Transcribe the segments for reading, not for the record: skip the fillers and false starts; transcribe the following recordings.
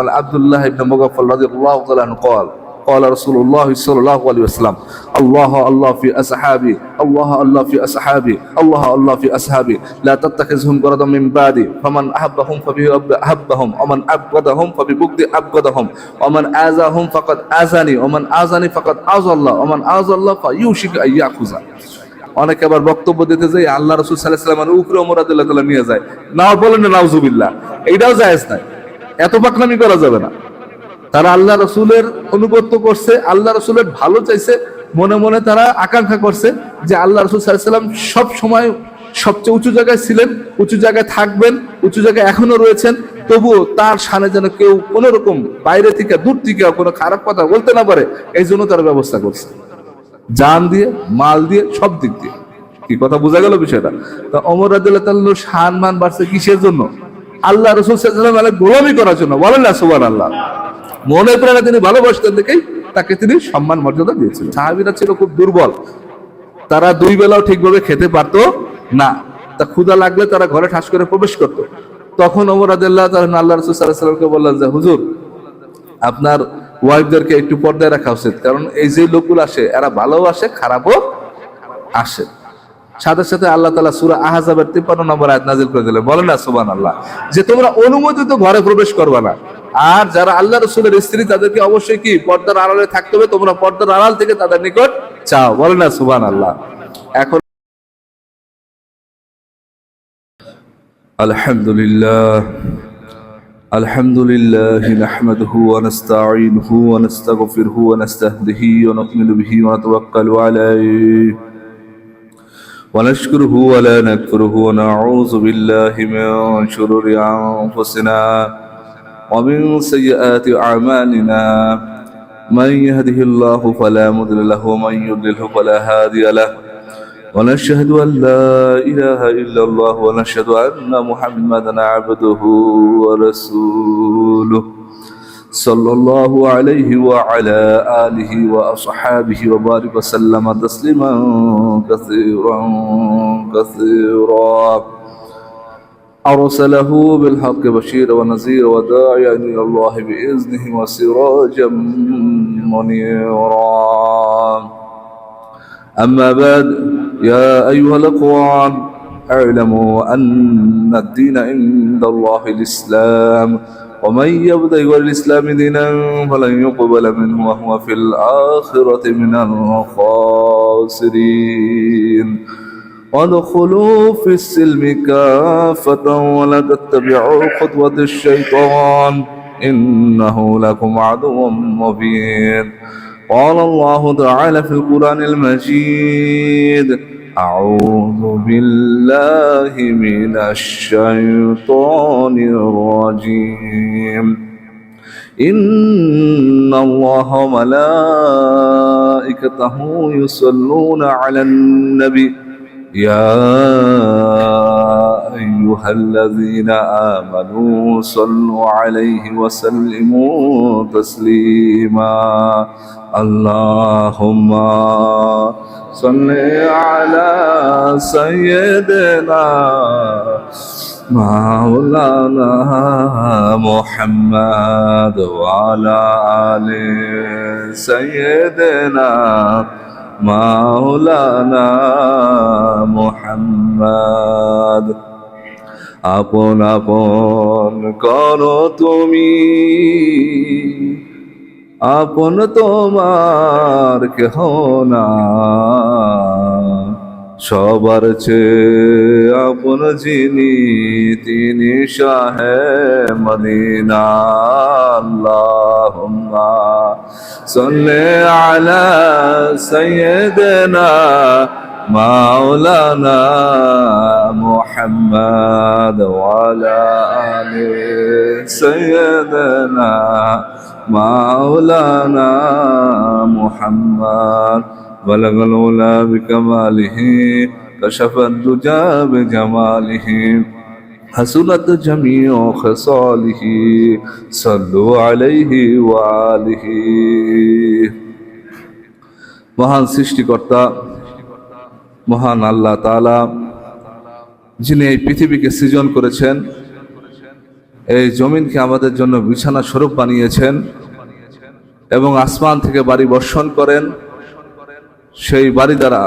عبد الله بن مغفل رضي الله تعالى عنه قال قال رسول الله صلى الله عليه وسلم الله الله في أصحابي الله الله في أصحابي الله الله في أصحابي لا تتخذهم غرضا من بعدي فمن أحبهم فبحب أحبهم ومن أبغضهم فببغض أبغضهم ومن آذاهم فقد آذاني ومن آذاني فقد آذى الله ومن آذى الله فيوشك أن يأخذ। অনেকে আবার বক্তব্য দিতে যায় আল্লাহ রাসূল সাল্লাল্লাহু আলাইহি ওয়াসাল্লামের উপরে ওমর রাদিয়াল্লাহু তাআলা নিয়ে যায়, না বলেন না নাউজুবিল্লাহ, এটাও জায়েজ নাই, এত পাকনামি করা যাবে না। তারা আল্লাহ রসুলের অনুগত্য করছে, আল্লাহ রসুলের ভালো চাইছে, মনে মনে তারা আকাঙ্ক্ষা করছে যে আল্লাহ রসুল সাল্লাল্লাহু আলাইহি ওয়াসাল্লাম সব সময় সবচেয়ে উঁচু জায়গায় ছিলেন, উঁচু জায়গায় থাকবেন, উঁচু জায়গায় এখনো রয়েছেন, তবুও তার শানে যেন কেউ কোন রকম বাইরে থেকে দূর থেকে কোনো খারাপ কথা বলতে না পারে, এই জন্য তার ব্যবস্থা করছে জান দিয়ে, মাল দিয়ে, সব দিক দিয়ে। কি কথা বোঝা গেল বিষয়টা? তো ওমর রাদিয়াল্লাহু তাআলার সম্মান বাড়ছে কিসের জন্য? আল্লাহ রাসূল সাল্লাল্লাহু আলাইহি ওয়াসাল্লাম গোলামি করার জন্য। বলেন না সুবহানাল্লাহ। মনে প্রাণে তিনি ভালোবাসতেন দেখেই তাকে তিনি সম্মান মর্যাদা দিয়েছিলেন। সাহাবীরা ছিল খুব দুর্বল, তারা দুই বেলাও ঠিকভাবে খেতে পারতো না, তা ক্ষুধা লাগলে তারা ঘরে ঠাস করে প্রবেশ করত। তখন ওমর রাদিয়াল্লাহু তাআলা আল্লাহ রাসূল সাল্লাল্লাহু আলাইহি ওয়াসাল্লামকে বললেন যে হুজুর, আপনার ওয়াইফদেরকে একটু পর্দায় রাখা উচিত, কারণ এই যে লোকগুলো আসে এরা ভালো আসে খারাপও আসে। সাথে সাথে আল্লাহ তাআলা সূরা আহজাবের 53 নম্বর আয়াত নাযিল করে দিলেন। বলেন না সুবহানাল্লাহ, যে তোমরা অনুমোদিত ঘরে প্রবেশ করবে না, আর যারা আল্লাহ রাসূলের স্ত্রী তাদেরকে অবশ্যই কি পর্দার আড়ালে থাকতে হবে, তোমরা পর্দার আড়াল থেকে তাদের নিকট চাও। বলেন না সুবহানাল্লাহ। এখন আলহামদুলিল্লাহ আলহামদুলিল্লাহ নাহমাদুহু ওয়া নাস্তাঈনুহু ওয়া নাস্তাগফিরুহু ওয়া নাস্তাহদিহি ওয়া নু'মিনু বিহি ওয়া নাতাওয়াক্কালু আলাইহি ونشكره ولا نكفره ونعوذ بالله من شرور أنفسنا ومن سيئات أعمالنا من يهده الله فلا مضل له ومن يضلل فلا هادي له ونشهد أن لا إله إلا الله ونشهد أن محمدا عبده ورسوله صلى الله عليه وعلى آله وأصحابه وبارك وسلم تسليما كثيرا كثيرا أرسله بالحق بشيرا ونذيرا وداعيا إلى الله بإذنه وسراجا منيرا. أما بعد يا أيها الأخوان اعلموا أن الدين عند الله الإسلام ومن يبتغي غير الإسلام دينا فلن يقبل منه وهو في الآخرة من الخاسرين. وادخلوا في السلم كافة ولا تتبعوا خطوة الشيطان إنه لكم عدو مبين. قال الله تعالى في القرآن المجيد أعوذ بالله من الشيطان الرجيم إن الله وملائكته يصلون على النبي يا أيها الذين آمنوا صلوا عليه وسلموا تسليما. اللهم صل على سيدنا مولانا محمد وعلى آل سيدنا مولانا محمد. আপন আপন করো তুমি, আপন তোমার কেহ না, সবার চেয়ে আপন যিনি তিনি শাহে মদিনা। আল্লাহুম্মা সাল্লি আলা সাইয়্যিদিনা মাওলানা মুহাম্মদ ওয়া আলা আলি সাইয়্যিদিনা مولانا محمد بلغ العلا بكماله كشف الدجى بجماله حسنت جميع خصاله صلوا عليه وآله. মহান সৃষ্টিকর্তা মহান আল্লাহ তাআলা যিনি এই পৃথিবীকে সৃজন করেছেন, এই জমিনকে আমাদের জন্য বিছানা স্বরূপ বানিয়েছেন এবং আসমান থেকে বাড়ি বর্ষণ করেন। সেই বাড়ি দ্বারা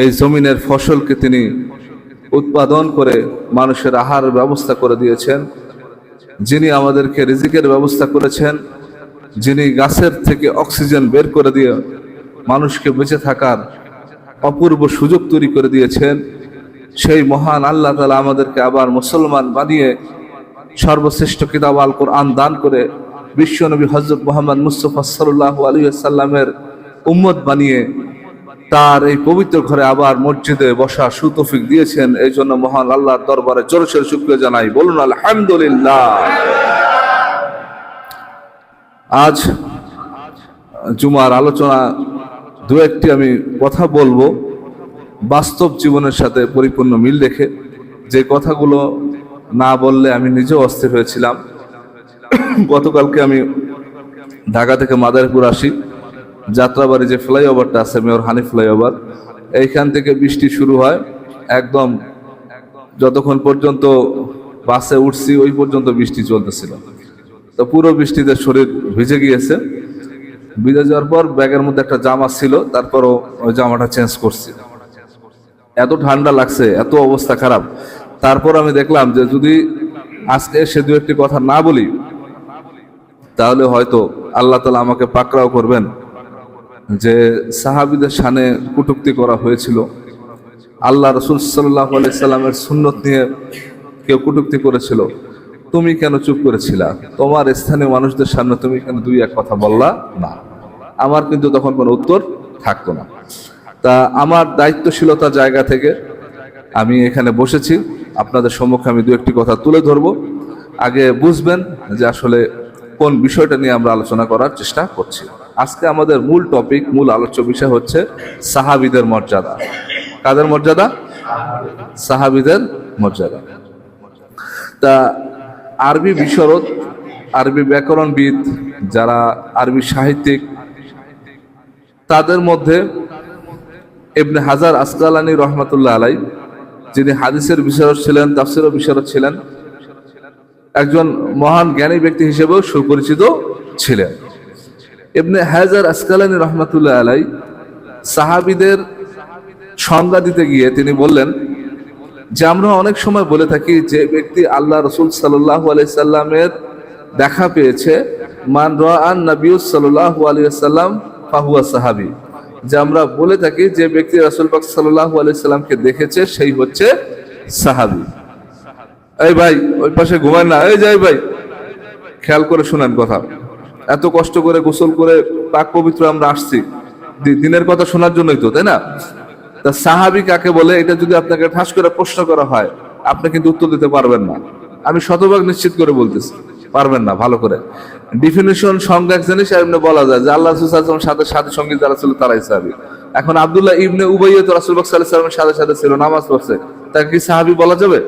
এই জমিনের ফসলকে তিনি উৎপাদন করে মানুষের আহার ব্যবস্থা করে দিয়েছেন, যিনি আমাদেরকে রিজিকের ব্যবস্থা করেছেন, যিনি গাছের থেকে অক্সিজেন বের করে দিয়ে মানুষকে বেঁচে থাকার অপূর্ব সুযোগ তৈরি করে দিয়েছেন, সেই মহান আল্লাহ তাআলা আমাদেরকে আবার মুসলমান বানিয়ে সর্বশ্রেষ্ঠ কিতাব আল কোরআন দান করে বিশ্বনবী হযরত মুহাম্মদ মুস্তাফা সাল্লাল্লাহু আলাইহি ওয়াসাল্লামের উম্মত বানিয়ে তার এই পবিত্র ঘরে আবার মসজিদে বসা সুতৌফিক দিয়েছেন। এই জন্য মহান আল্লাহর দরবারে জোরে সোরে শুকরিয়া জানাই, বলুন আলহামদুলিল্লাহ। আজ জুমার আলোচনা দু একটি আমি কথা বলবো বাস্তব জীবনের সাথে পরিপূর্ণ মিল রেখে, যে কথাগুলো না বললে আমি নিজেও অস্থির হয়েছিলাম। গতকালকে আমি ঢাকা থেকে মাদারীপুর আসি, যাত্রাবাড়ি যে ফ্লাইওভারটা আছে মেয়র হানি ফ্লাইওভার, এইখান থেকে বৃষ্টি শুরু হয়, একদম যতক্ষণ পর্যন্ত বাসে উঠছি ওই পর্যন্ত বৃষ্টি চলতেছিল। তো পুরো বৃষ্টিতে শরীর ভিজে গিয়েছে। ভিজে যাওয়ার পর ব্যাগের মধ্যে একটা জামা ছিল, তারপরও ওই জামাটা চেঞ্জ করছি। এত ঠান্ডা লাগছে, এত অবস্থা খারাপ। তারপর আমি দেখলাম যে যদি আজকে সে দু একটি কথা না বলি তাহলে হয়তো আল্লাহ তাআলা আমাকে পাকড়াও করবেন। যে সাহাবীদের শানে কটূক্তি করা হয়েছিল, আল্লাহ রাসূল সাল্লাল্লাহু আলাইহি সাল্লামের সুন্নত নিয়ে কেউ কটূক্তি করেছিল, তুমি কেন চুপ করেছিলা? তোমার স্থানীয় মানুষদের সামনে তুমি কেন দুই এক কথা বললা না? আমার কিন্তু তখন কোনো উত্তর থাকতো না। তা আমার দায়িত্বশীলতার জায়গা থেকে আমি এখানে বসেছি, আপনাদের সম্মুখে আমি দু একটি কথা তুলে ধরবো। আগে বুঝবেন যে আসলে কোন বিষয়টা নিয়ে আমরা আলোচনা করার চেষ্টা করছি। আজকে আমাদের মূল টপিক, মূল আলোচ্য বিষয় হচ্ছে সাহাবীদের মর্যাদা। কাদের মর্যাদা? সাহাবীদের মর্যাদা। তা আরবি বিশরদ, আরবি ব্যাকরণবিদ, যারা আরবি সাহিত্যিক, তাদের মধ্যে ইবনে হাজার আসকালানী রহমাতুল্লাহ আলাইহি, যিনি হাদিসের বিশারদ ছিলেন, তাফসীরের বিশারদ ছিলেন, একজন মহান জ্ঞানী ব্যক্তি হিসেবেও সুপরিচিত ছিলেন। ইবনে হাজার আসকালানী রহমাতুল্লাহ আলাইহি সাহাবীদের সংজ্ঞা দিতে গিয়ে তিনি বললেন যে আমরা অনেক সময় বলে থাকি যে ব্যক্তি আল্লাহ রাসূল সাল্লাল্লাহু আলাইহি সাল্লামের দেখা পেয়েছে, মান রাআন নবী সাল্লাল্লাহু আলাইহি সাল্লাম ফাহুয়া সাহাবী, যে আমরা বলে থাকি যে ব্যক্তি রাসূল পাক সাল্লাল্লাহু আলাইহি সাল্লামকে দেখেছে সেই হচ্ছে সাহাবী। এই ভাই ওই পাশে ঘুমায় না, এই যাই ভাই, খেয়াল করে শুনেন কথা। এত কষ্ট করে গোসল করে পাক পবিত্র আমরা আসছি দিনের কথা শোনার জন্যই তো, তাই না? তা সাহাবী কাকে বলে এটা যদি আপনাকে ঠাস করে প্রশ্ন করা হয়, আপনি কিন্তু উত্তর দিতে পারবেন না। আমি শতভাগ নিশ্চিত করে বলতেছি, পারবেন না। ভালো করে ডিফিনিশন, সংজ্ঞা জিনিস এমনি বলা যায় যে আল্লাহ রাসূল সাল্লাল্লাহু আলাইহি ওয়াসাল্লামের সাথে সঙ্গী যারা ছিল তারাই সাহাবী। এখন আব্দুল্লাহ ইবনে উবাইয় তো রাসূল পাক সাল্লাল্লাহু আলাইহি ওয়াসাল্লামের সাথে ছিল, নামাজ পড়ছে, তাকে কি সাহাবী বলা যাবে?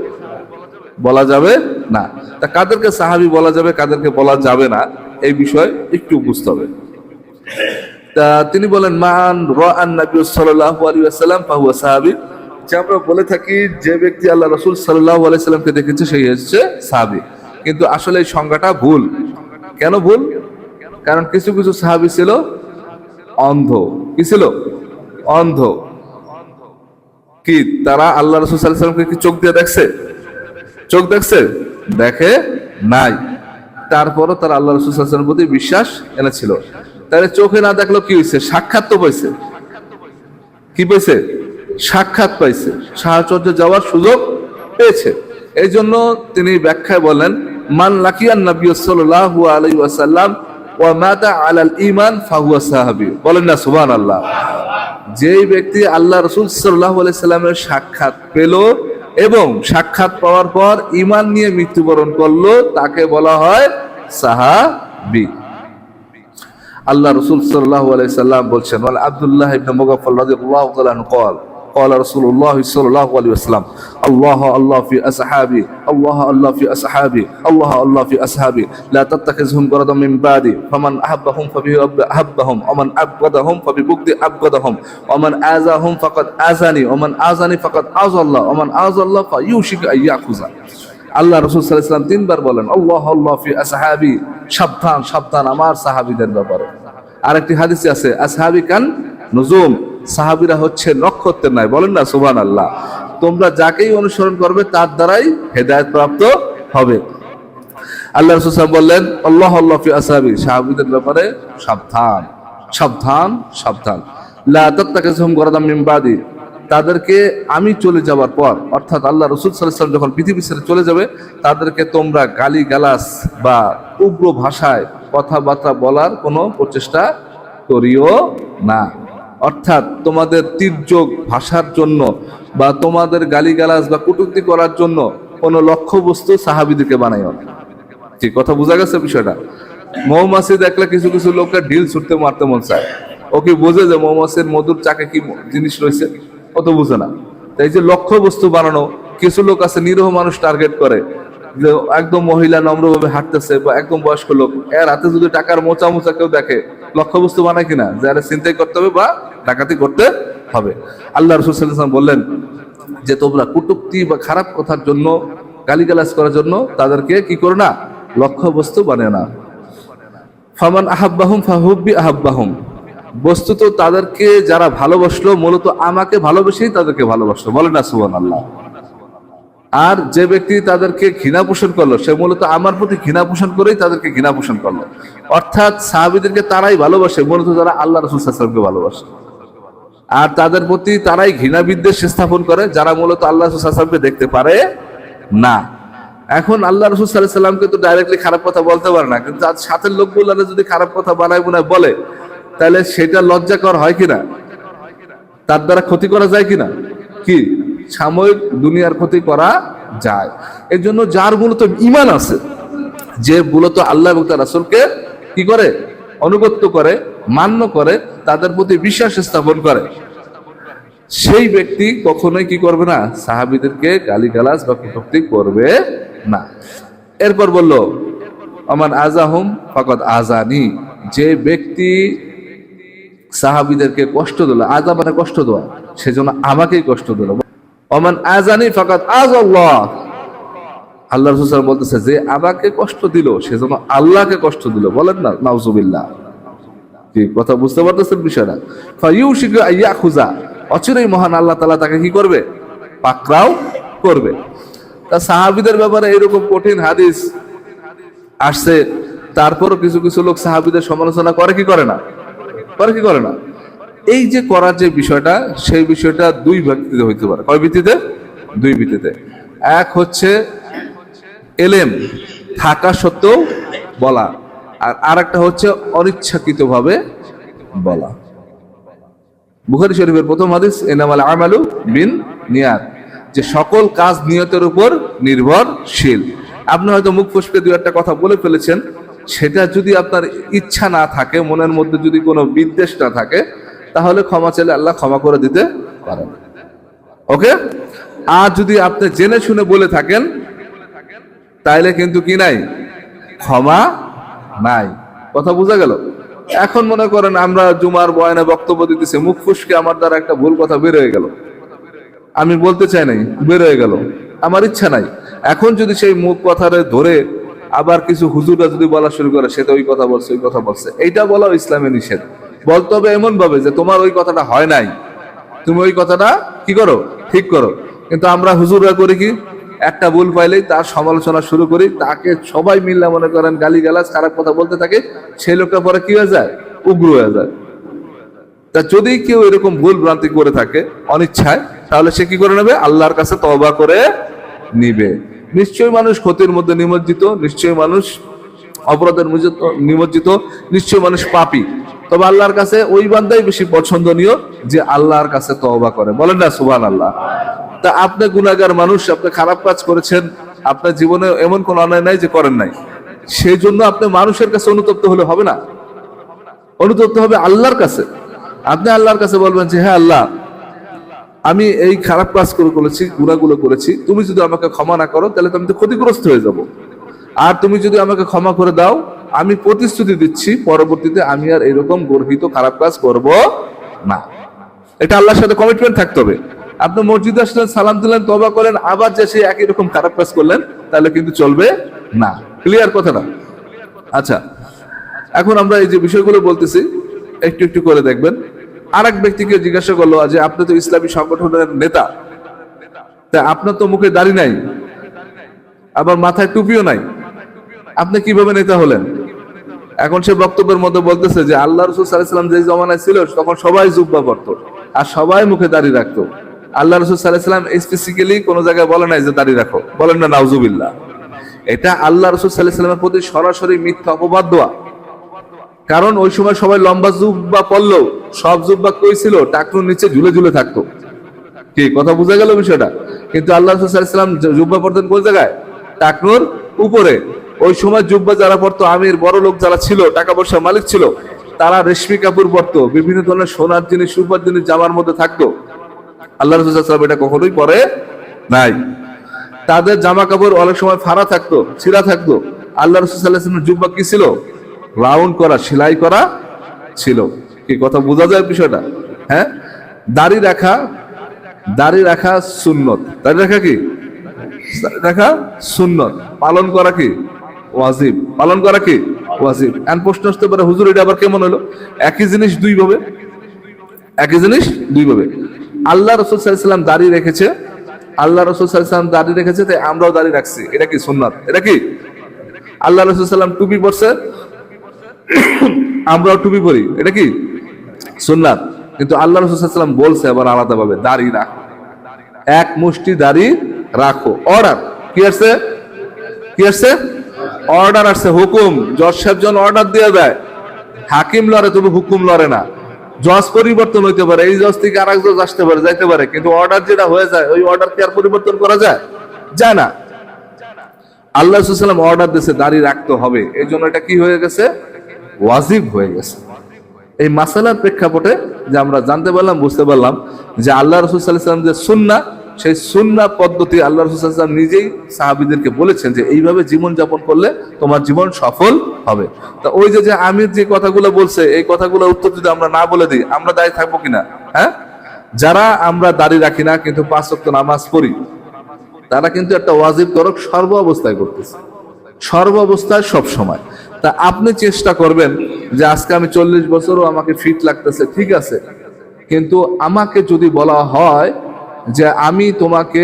বলা যাবে না। তা কাদেরকে সাহাবী বলা যাবে, কাদেরকে বলা যাবে না, এই বিষয় একটু বুঝতে হবে। তা তিনি বলেন মান রাআন নবী সাল্লাল্লাহু আলাইহি ওয়াসাল্লাম ফাহুয়া সাহাবী, যে আমরা বলে থাকি যে ব্যক্তি আল্লাহ রাসূল সাল্লাল্লাহু আলাইহি সাল্লামকে দেখেছে সেই হচ্ছে সাহাবী। কিন্তু আসলে এই সংজ্ঞাটা ভুল। কেন ভুল? কারণ কিছু কিছু সাহাবী ছিল অন্ধ। কি ছিল? অন্ধ। কি তারা আল্লাহ রাসূল সাল্লাল্লাহু আলাইহি সাল্লামকে কি চোখ দিয়ে দেখছে? চোখ দেখছে? দেখে নাই। তারপরও তারা আল্লাহ রাসূল সাল্লাল্লাহু আলাইহি সাল্লামের প্রতি বিশ্বাস এনেছিল। তাহলে চোখে না দেখলো কি হয়েছে? সাক্ষাৎ তো পাইছে। কি পাইছে? সাক্ষাৎ পাইছে, সাহচর্যে যাওয়ার সুযোগ পেয়েছে। এই জন্য তিনি ব্যাখ্যায় বলেন মান লাকিয়ান নবী সাল্লাল্লাহু আলাইহি ওয়াসাল্লাম ওয়া মাতা আলাল ঈমান ফাহুয়া সাহাবী। বলেন না সুবহানাল্লাহ। যেই ব্যক্তি আল্লাহ রাসূল সাল্লাল্লাহু আলাইহি সাল্লামের সাক্ষাৎ পেল এবং সাক্ষাৎ পাওয়ার পর ঈমান নিয়ে মৃত্যুবরণ করলো, তাকে বলা হয় সাহাবী। আল্লাহ রাসূল সাল্লাল্লাহু আলাইহি সাল্লাম বলছেন ওয়াল আব্দুল্লাহ ইবনে মুগাফফাল রাদিয়াল্লাহু তাআলা আনহু قال قال رسول الله صلى الله عليه وسلم الله الله في أصحابي الله الله في أصحابي الله الله في أصحابي لا تتخذهم غرضا من بعدي فمن أحبهم فبأحبهم ومن أبغضهم فببغض أبغضهم ومن آذاهم فقد آذاني ومن آذاني فقد آذى الله ومن آذى الله فيوشك أن يأخذ। আল্লাহ রাসূল সাল্লাল্লাহু আলাইহি ওয়াসাল্লাম তিনবার বলেন আল্লাহ আল্লাহ ফি আসহাবি, সাবধান সাবধান আমার সাহাবীদের ব্যাপারে। আরেকটি হাদিসে আছে আসহাবি কান নুজুম, সাহাবীরা হচ্ছে নক্ষত্রের ন্যায়। বলেন না সুবহানাল্লাহ। তোমরা যাকেই অনুসরণ করবে তার দ্বারাই হেদায়েত প্রাপ্ত হবে। আল্লাহ রাসূল সাল্লাল্লাহু আলাইহি ওয়াসাল্লাম বললেন আল্লাহ আল্লাহ ফি আসহাবি, সাহাবীদের ব্যাপারে সাবধান সাবধান সাবধান। লা তাত্তাকিজহুম গরাদাম মিন বাদি, তাদেরকে আমি চলে যাবার পর, অর্থাৎ আল্লাহ রাসূল সাল্লাল্লাহু আলাইহি ওয়াসাল্লাম যখন পৃথিবী ছেড়ে চলে যাবে, তাদেরকে তোমরা গালিগালাজ বা উগ্র ভাষায় কথাবার্তা বলার কোনো প্রচেষ্টা করিও না। অর্থাৎ তোমাদের তির্যক ভাষার জন্য বা তোমাদের গালিগালাজ বা কটূক্তি করার জন্য কোনো লক্ষ্যবস্তু সাহাবীদেরকে বানাইও না। ঠিক কথা বোঝা গেছে বিষয়টা? মৌমাছি দেখলে কিছু কিছু লোকের ঢিল ছুটতে মারতে মন চায়। ও কি বোঝে যে মৌমাছির মধুর চাকে কি জিনিস রয়েছে? ও তো বোঝে না। তাই যে লক্ষ্যবস্তু বানানো, কিছু লোক আছে নিরীহ মানুষ টার্গেট করে, যে একদম মহিলা নম্রভাবে হাঁটতেছে বা একদম বয়স্ক লোক, এর হাতে যদি টাকার মোচা মোচা কেউ দেখে, লক্ষ্যবস্তু বানায় কিনা যে আরে চিন্তাই করতে হবে বা ডাকাতি করতে হবে। আল্লাহ রাসূল সাল্লাল্লাহু আলাইহি ওয়াসাল্লাম বললেন যে তোমরা কটূক্তি বা খারাপ কথার জন্য, গালিগালাজ করার জন্য তাদেরকে কি করো না, লক্ষ্যবস্তু বানিও না। ফামান আহাব্বাহুম ফাহুব্বি আহাব্বাহুম, বস্তুত তাদেরকে যারা ভালোবাসলো মূলত আমাকে ভালোবেসেই তাদেরকে ভালোবাসলো। বলে না সুবহানাল্লাহ। আর যে ব্যক্তি তাদেরকে ঘৃণা পোষণ করলো সে মূলত আমার প্রতি ঘৃণা পোষণ করেই তাদেরকে ঘৃণা পোষণ করলো। অর্থাৎ সাহাবীদেরকে তারাই ভালোবাসে মূলত যারা আল্লাহ রাসূল সাল্লাল্লাহু আলাইহি ওয়াসাল্লামকে ভালোবাসে, আর তাদের প্রতি তারাই ঘৃণা বিদ্বেষ স্থাপন করে যারা মূলত আল্লাহ রাসূল সাল্লাল্লাহু আলাইহি ওয়াসাল্লামকে দেখতে পারে না। এখন আল্লাহ রাসূল সাল্লাল্লাহু আলাইহি ওয়াসাল্লামকে তো ডাইরেক্টলি খারাপ কথা বলতে পারে না, কিন্তু আজ সাথের লোকগুলো যদি খারাপ কথা বানায় বুনায় বলে, তাহলে সেটা লজ্জাকর হয় কিনা, তার দ্বারা ক্ষতি করা যায় কিনা, কি সাময়িক দুনিয়ার ক্ষতি করা যায়। এর জন্য যার মূলত ঈমান আছে, যে মূলত আল্লাহ এবং তার রাসূলকে কি করে, অনুগত্য করে, মান্য করে, তাদের প্রতি বিশ্বাস স্থাপন করে, সেই ব্যক্তি কখনোই কি করবে না, সাহাবীদেরকে গালিগালাজ বা কটূক্তি করবে না। এরপর বলল আমান আযাহুম ফাকাদ আযানি, যে ব্যক্তি সাহাবীদেরকে কষ্ট দিল, আযা মানে কষ্ট দেওয়া, সেজন্য আমাকেই কষ্ট দিল। আমান আযানি ফাকাদ আযাল্লাহ, আল্লাহ রাসূল সাল্লাল্লাহু আলাইহি ওয়াসাল্লাম বলতেছে যে আমাকে কষ্ট দিল সেজন্য আল্লাহকে কষ্ট দিল। বলেন না নাউজুবিল্লাহ। কি কথা বুঝতে পারতেছেন বিষয়টা? ফায়ুশিকু আইয়াখুযা, অচিরেই মহান আল্লাহ তাআলা তাকে কি করবে, পাকড়াও করবে। তা সাহাবীদের ব্যাপারে এরকম কঠিন হাদিস আসছে, তারপরও কিছু কিছু লোক সাহাবীদের সমালোচনা করে কি করে না, করে কি করে না। এই যে করার যে বিষয়টা, সেই বিষয়টা দুই ভিত্তিতে হইতে পারে। কয় ভিত্তিতে? দুই ভিত্তিতে। এক হচ্ছে এলেম থাকা সত্ত্বেও বলা, আর আরেকটা হচ্ছে অনিচ্ছাকৃতভাবে বলা। বুখারী শরীফের প্রথম হাদিস ইনামাল আমালু বিন নিয়াত, যে সকল কাজ নিয়তের উপর নির্ভরশীল। আপনি হয়তো মুখ ফসকে দুই একটা কথা বলে ফেলেছেন, সেটা যদি আপনার ইচ্ছা না থাকে, মনের মধ্যে যদি কোনো বিদ্বেষ না থাকে, তাহলে ক্ষমা চাইলে আল্লাহ ক্ষমা করে দিতে পারেন। ওকে? আর যদি আপনি জেনে শুনে বলে থাকেন, তাইলে কিন্তু কি নাই, ক্ষমা নাই। কথা বোঝা গেল? এখন মনে করেন আমরা জুমার বয়ানে বক্তব্য দিতেছি, মুখ ফুসকে আমার দ্বারা একটা ভুল কথা বের হয়ে গেল, আমি বলতে চাই নাই, বের হয়ে গেল, আমার ইচ্ছা নাই। এখন যদি সেই মুখ কথারে ধরে আবার কিছু হুজুররা যদি বলা শুরু করে সেটা ওই কথা বলছে, ওই কথা বলছে, এইটা বলা ইসলামে নিষেধ। বলতে হবে এমন ভাবে যে তোমার ওই কথাটা হয় নাই, তুমি ওই কথাটা কি করো, ঠিক করো। কিন্তু আমরা হুজুররা করি কি, একটা ভুল পাইলেই তার সমালোচনা শুরু করি, তাকে সবাই মিল্লা মনে করেন গালিগালাজ খারাপ কথা বলতে থাকে, সেই লোকটা পরে কি হয়ে যায়, উগ্র হয়ে যায়। তা যদি কেউ এরকম ভুল ভ্রান্তি করে থাকে অনিচ্ছায়, তাহলে সে কি করে নেবে, আল্লাহর কাছে তওবা করে নিবে। নিশ্চয়ই মানুষ ক্ষতির মধ্যে নিমজ্জিত, নিশ্চয়ই মানুষ অপরাধের নিমজ্জিত, নিশ্চয়ই মানুষ পাপী, তবে আল্লাহর কাছে ওই বান্দাই বেশি পছন্দনীয় যে আল্লাহর কাছে তওবা করে। বলেন না সুবহানাল্লাহ। তা আপনি গুনাহগার মানুষ, আপনি খারাপ কাজ করেছেন, আপনার জীবনে এমন কোন অন্যায় নাই যে করেন নাই, সেই জন্য আপনি মানুষের কাছে অনুতপ্ত হলে হবে না, অনুতপ্ত হবে আল্লাহর কাছে। আপনি আল্লাহর কাছে বলবেন যে হ্যাঁ আল্লাহ, আমি এই খারাপ কাজ করেছি, গুনাহগুলো করেছি, তুমি যদি আমাকে ক্ষমা না করো তাহলে তো আমি তো ক্ষতিগ্রস্ত হয়ে যাব, আর তুমি যদি আমাকে ক্ষমা করে দাও, আমি প্রতিশ্রুতি দিচ্ছি পরবর্তীতে আমি আর এরকম গর্হিত খারাপ কাজ করব না। এটা আল্লাহর সাথে কমিটমেন্ট থাকতে হবে। আপনি মসজিদে আসলেন, সালাম দিলেন, তওবা করেন, আবার যে সেই একই রকম খারাপ কাজ করলেন, তাহলে কিন্তু চলবে না। ক্লিয়ার কথাটা? আচ্ছা, এখন আমরা এই যে বিষয়গুলো বলতেছি একটু একটু করে দেখবেন। আরেক ব্যক্তিকে জিজ্ঞাসা করলো যে আপনি তো ইসলামী সংগঠনের নেতা, তা আপনার তো মুখে দাড়ি নাই, আবার মাথায় টুপিও নাই, আপনি কিভাবে নেতা হলেন? এখন সে বক্তব্যের মধ্যে বলতেছে যে আল্লাহ রাসূল সাল্লাল্লাহু আলাইহি ওয়াসাল্লাম যে জমানায় ছিল তখন সবাই জুব্বা পরতো আর সবাই মুখে দাড়ি রাখতো। আল্লাহ রাসূল সাল্লাল্লাহু আলাইহি ওয়াসাল্লাম স্পেসিফিক্যালি কোনো জায়গায় বলে নাই যে দাড়ি রাখো, বলেন না নাউজুবিল্লাহ। এটা আল্লাহ রাসূল সাল্লাল্লাহু আলাইহি ওয়াসাল্লামের প্রতি সরাসরি মিথ্যা অপবাদ দেওয়া। কারণ ওই সময় সবাই লম্বা জুব্বা পরলেও সব জুব্বা কই ছিল? টাকনুর নিচে ঝুলে ঝুলে থাকতো। কি কথা বোঝা গেল বিষয়টা? কিন্তু আল্লাহ রাসূল সাল্লাল্লাহু আলাইহি ওয়াসাল্লাম জুব্বা পরতেন কোন জায়গায়? টাকনুর উপরে। ওই সময় জুব্বা যারা পরতো, আমির বড় লোক যারা ছিল, টাকা পয়সা মালিক ছিল, তারা রেশমি কাপড় পরতো, বিভিন্ন ধরনের সোনার জিনিস, রূপার জিনিস জামার মধ্যে থাকতো। আল্লাহ রাসূল সাল্লাল্লাহু আলাইহি ওয়াসাল্লাম এটা কখনোই পরে নাই। তাদের জামা কাপড় অনেক সময় ফাড়া থাকতো, ছিঁড়া থাকতো। আল্লাহ রাসূল সাল্লাল্লাহু আলাইহি ওয়াসাল্লামের জুব্বা কি ছিল? রাউন্ড করা, সেলাই করা ছিল। কি কথা বোঝা যায় বিষয়টা? হ্যাঁ, দাড়ি রাখা, দাড়ি রাখা সুন্নত। দাড়ি রাখা কি? দাড়ি রাখা সুন্নত। পালন করা কি? ওয়াজিব। পালন করা কি? ওয়াজিব। এন্ড প্রশ্ন আসতে পারে, হুজুর এটা আবার কেমন হলো? একই জিনিস দুই ভাবে, একই জিনিস দুই ভাবে। আল্লাহ রাসূল সাল্লাল্লাহু আলাইহি ওয়াসাল্লাম দাড়ি রেখেছে, আল্লাহ রাসূল সাল্লাল্লাহু আলাইহি ওয়াসাল্লাম দাড়ি রেখেছে, তাই আমরাও দাড়ি রাখছি। এটা কি সুন্নাত? এটা কি? আল্লাহ রাসূল সাল্লাল্লাহু আলাইহি ওয়াসাল্লাম টুপি পরছে, আমরাও টুপি পরি। এটা কি? সুন্নাত। কিন্তু আল্লাহ রাসূল সাল্লাল্লাহু আলাইহি ওয়াসাল্লাম বলছে আবার আলাদাভাবে, দাড়ি রাখো, এক মুষ্টি দাড়ি রাখো। অর্ডার কি আসছে? কি আসছে? অর্ডার আসছে, হুকুম। জজ সাহেব যখন অর্ডার দিয়ে দেয়, হাকিম লড়ে তবু হুকুম লড়ে না। জজ পরিবর্তন হইতে পারে, এই জজ থেকে আরেক জজ আসতে পারে, যাইতে পারে, কিন্তু অর্ডার যেটা হয়ে যায় ওই অর্ডার কি আর পরিবর্তন করা যায়? যায় না। আল্লাহ রাসূল সাল্লাল্লাহু আলাইহি ওয়াসাল্লাম অর্ডার দিয়েছে দাড়ি রাখতে হবে, এই জন্য এটা কি হয়ে গেছে? ওয়াজিব হয়ে গেছে। এই মাসালার প্রেক্ষাপটে যে আমরা জানতে পারলাম, বুঝতে পারলাম যে আল্লাহ রাসূল সাল্লাল্লাহু আলাইহি ওয়াসাল্লাম যে সুন্নাহ, সেই সুন্নাহ পদ্ধতি আল্লাহ রাসূল সাল্লাল্লাহু আলাইহি ওয়াসাল্লাম নিজেই সাহাবীদেরকে বলেছেন যে এইভাবে জীবন যাপন করলে তোমার জীবন সফল হবে। তা ওই যে আমির যে কথাগুলো বলছে, এই কথাগুলো উত্তর যদি আমরা না বলে দিই, আমরা দায়ী থাকবো কিনা? হ্যাঁ, যারা আমরা দাড়ি রাখি না কিন্তু 5 ওয়াক্ত নামাজ পড়ি, তারা কিন্তু একটা ওয়াজিব তরক সর্ব অবস্থায় করতেছে, সর্ব অবস্থায় সব সময়। তা আপনি চেষ্টা করবেন যে আজকে আমি 40 বছরও আমাকে ফিট লাগতেছে, ঠিক আছে, কিন্তু আমাকে যদি বলা হয় যে আমি তোমাকে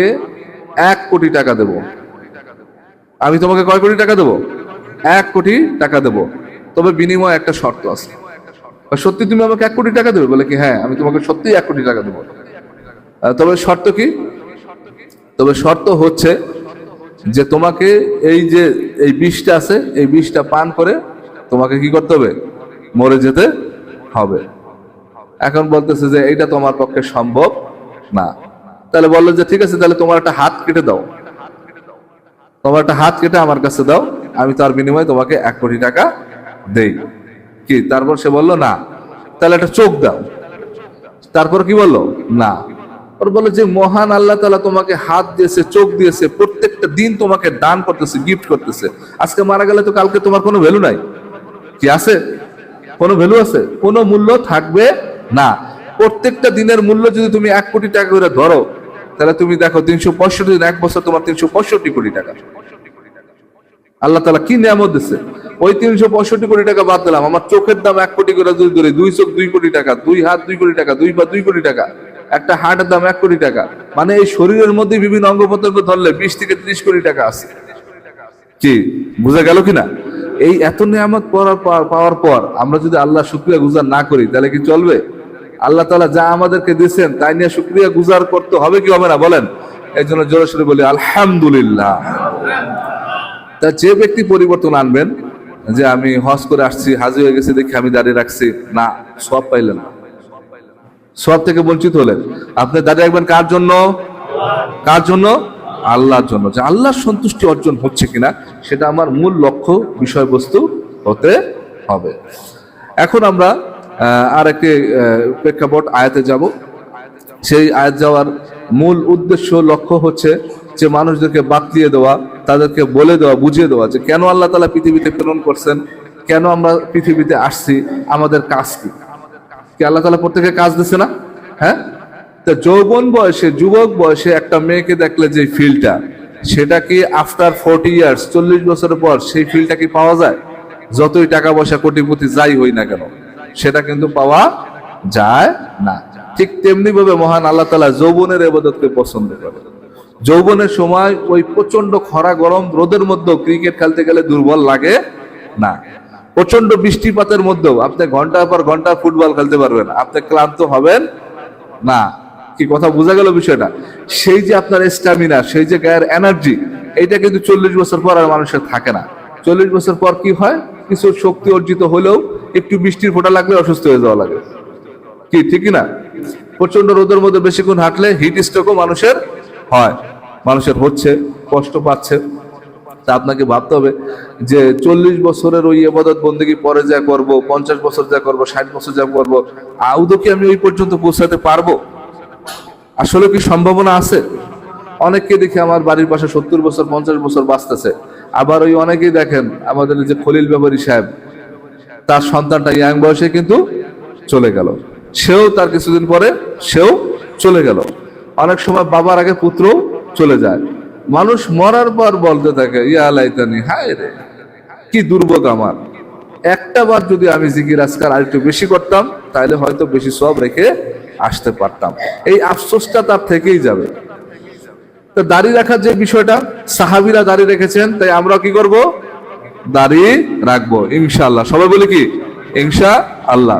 1 কোটি টাকা দেব, আমি তোমাকে কয় কোটি টাকা দেব? 1 কোটি টাকা দেব, তবে বিনিময়ে একটা শর্ত আছে। সত্যি তুমি আমাকে 1 কোটি টাকা দেবে? বলে কি হ্যাঁ, আমি তোমাকে সত্যি 1 কোটি টাকা দেবো। তবে শর্ত কি? তবে শর্ত হচ্ছে যে তোমাকে এই যে এই বিষটা আছে, এই বিষটা পান করে তোমাকে কি করতে হবে? মরে যেতে হবে। এখন বলতেছে যে এইটা তোমার পক্ষে সম্ভব না। তাহলে বললো যে ঠিক আছে, তাহলে তোমার একটা হাত কেটে দাও, তোমার একটা হাত কেটে আমার কাছে দাও, আমি তার বিনিময়ে তোমাকে 1 কোটি টাকা দেই। কি? তারপর সে বললো না। তাহলে একটা চোখ দাও। তারপর কি বললো? না। ওর বলে যে মহান আল্লাহ তাআলা তোমাকে হাত দিয়েছে, চোখ দিয়েছে, প্রত্যেকটা দিন তোমাকে দান করতেছে, গিফট করতেছে। আজকে মারা গেলে তো কালকে তোমার কোনো ভ্যালু নাই। কি আছে? কোনো ভ্যালু আছে? কোনো মূল্য থাকবে না। প্রত্যেকটা দিনের মূল্য যদি তুমি 1 কোটি টাকা করে ধরো, তাহলে তুমি দেখো 365 দিন, 1 বছর তোমার 365 কোটি টাকা। আল্লাহ তাআলা কি নিয়ামত দিচ্ছে। ওই 365 কোটি টাকা বাদ দিলাম, আমার চোখের দাম 1 কোটি করে যদি ধরি, 2 চোখ 2 কোটি টাকা, 2 হাত 2 কোটি টাকা, 2 পা 2 কোটি টাকা, একটা হার্টের দাম 1 কোটি টাকা, মানে এই শরীরের মধ্যে বিভিন্ন অঙ্গ প্রত্যঙ্গ ধরলে 20 থেকে 30 কোটি টাকা আছে। কি বুঝা গেল কিনা? এই এত নিয়ামত পাওয়ার পর আমরা যদি আল্লাহ শুকরিয়া গুজার না করি, তাহলে কি চলবে? আল্লাহ তাআলা যা আমাদেরকে দিয়েছেন তাই নিয়ে শুকরিয়া গুজার করতে হবে কি হবে না বলেন? এই জন্য জোরে সোরে বলি আলহামদুলিল্লাহ। তা যে ব্যক্তি পরিবর্তন আনবেন যে আমি হজ করে আসছি, হাজি হয়ে গেছি দেখি আমি দাঁড়িয়ে রাখছি, না, সওয়াব পাইলেন না, সওয়াব থেকে বঞ্চিত হলেন। আপনি দাঁড়িয়ে রাখবেন কার জন্য? কার জন্য? আল্লাহর জন্য। যে আল্লাহর সন্তুষ্টি অর্জন হচ্ছে কিনা সেটা আমার মূল লক্ষ্য, বিষয়বস্তু হতে হবে। এখন আমরা আর একটি প্রেক্ষাপট আয়াতে যাব। সেই আয়াত যাওয়ার মূল উদ্দেশ্য, লক্ষ্য হচ্ছে যে মানুষদেরকে বাতলিয়ে দেওয়া, তাদেরকে বলে দেওয়া, বুঝিয়ে দেওয়া যে কেন আল্লাহ তাআলা পৃথিবীতে প্রেরণ করছেন, কেন আমরা পৃথিবীতে আসছি, আমাদের কাজ কি। কি আল্লাহ তাআলা প্রত্যেকে কাজ দিচ্ছে না? হ্যাঁ, তো যৌবন বয়সে, যুবক বয়সে একটা মেয়েকে দেখলে যে ফিলটা, সেটা কি আফটার 40 ইয়ার্স, 40 বছরের পর সেই ফিলটা কি পাওয়া যায়? যতই টাকা পয়সা কোটিপতি যাই হই না কেন, সেটা কিন্তু পাওয়া যায় না। ঠিক তেমনি ভাবে মহান আল্লাহ তাআলা যৌবনের ইবাদতকে পছন্দ করে। যৌবনের সময় ওই প্রচন্ড খরা গরম রোদের মধ্যেও ক্রিকেট খেলতে গেলে দুর্বল লাগে না। প্রচন্ড বৃষ্টিপাতের মধ্যেও আপনি ঘন্টার পর ঘন্টা ফুটবল খেলতে পারবেন, আপনি ক্লান্ত হবেন না। কি কথা বোঝা গেল বিষয়টা? সেই যে আপনার স্ট্যামিনা, সেই যে গায়ের এনার্জি, এইটা কিন্তু 40 বছর পর আর মানুষের থাকে না। 40 বছর পর কি হয়, কিছু শক্তি অর্জিত হলেও একটু বৃষ্টির ফোঁটা লাগলে অসুস্থ হয়ে যাওয়া লাগে। কি ঠিক না? প্রচন্ড রোদের মধ্যে বেশিক্ষণ হাঁটলে হিট স্ট্রোকও মানুষের হয়, মানুষের হচ্ছে, কষ্ট পাচ্ছে। তা আপনাকে ভাবতে হবে যে 40 বছরের ওই ইবাদত বন্দেগী পরে যা করব, 50 বছর যা করব, 60 বছর যা করব, আদৌ কি আমি ওই পর্যন্ত পৌঁছাতে পারবো? আসলে কি সম্ভাবনা আছে? অনেককে দেখি আমার বাড়ির পাশে 70 বছর 50 বছর বাঁচতেছে। আবার ওই অনেকেই দেখেন আমাদের যে খলিল ব্যাপারী সাহেব, তার সন্তানটা ইয়াং বয়সে কিন্তু চলে গেল, সেও তার কিছুদিন পরে সেও চলে গেল। অনেক সময় বাবার আগে পুত্র চলে যায়। মানুষ মরার পর বলতে থাকে, ইয়া লাইতানি, হায় রে কি দুর্ভোগ আমার, একটা বার যদি আমি জিকির আজকার আর একটু বেশি করতাম, তাহলে হয়তো বেশি সওয়াব রেখে আসতে পারতাম। এই আফসোসটা তার থেকেই যাবে। তো দাড়ি রাখার যে বিষয়টা, সাহাবীরা দাড়ি রেখেছেন, তাই আমরা কি করব? দাড়ি রাখবো ইনশাআল্লাহ। সবাই বলি কি ইনশাআল্লাহ।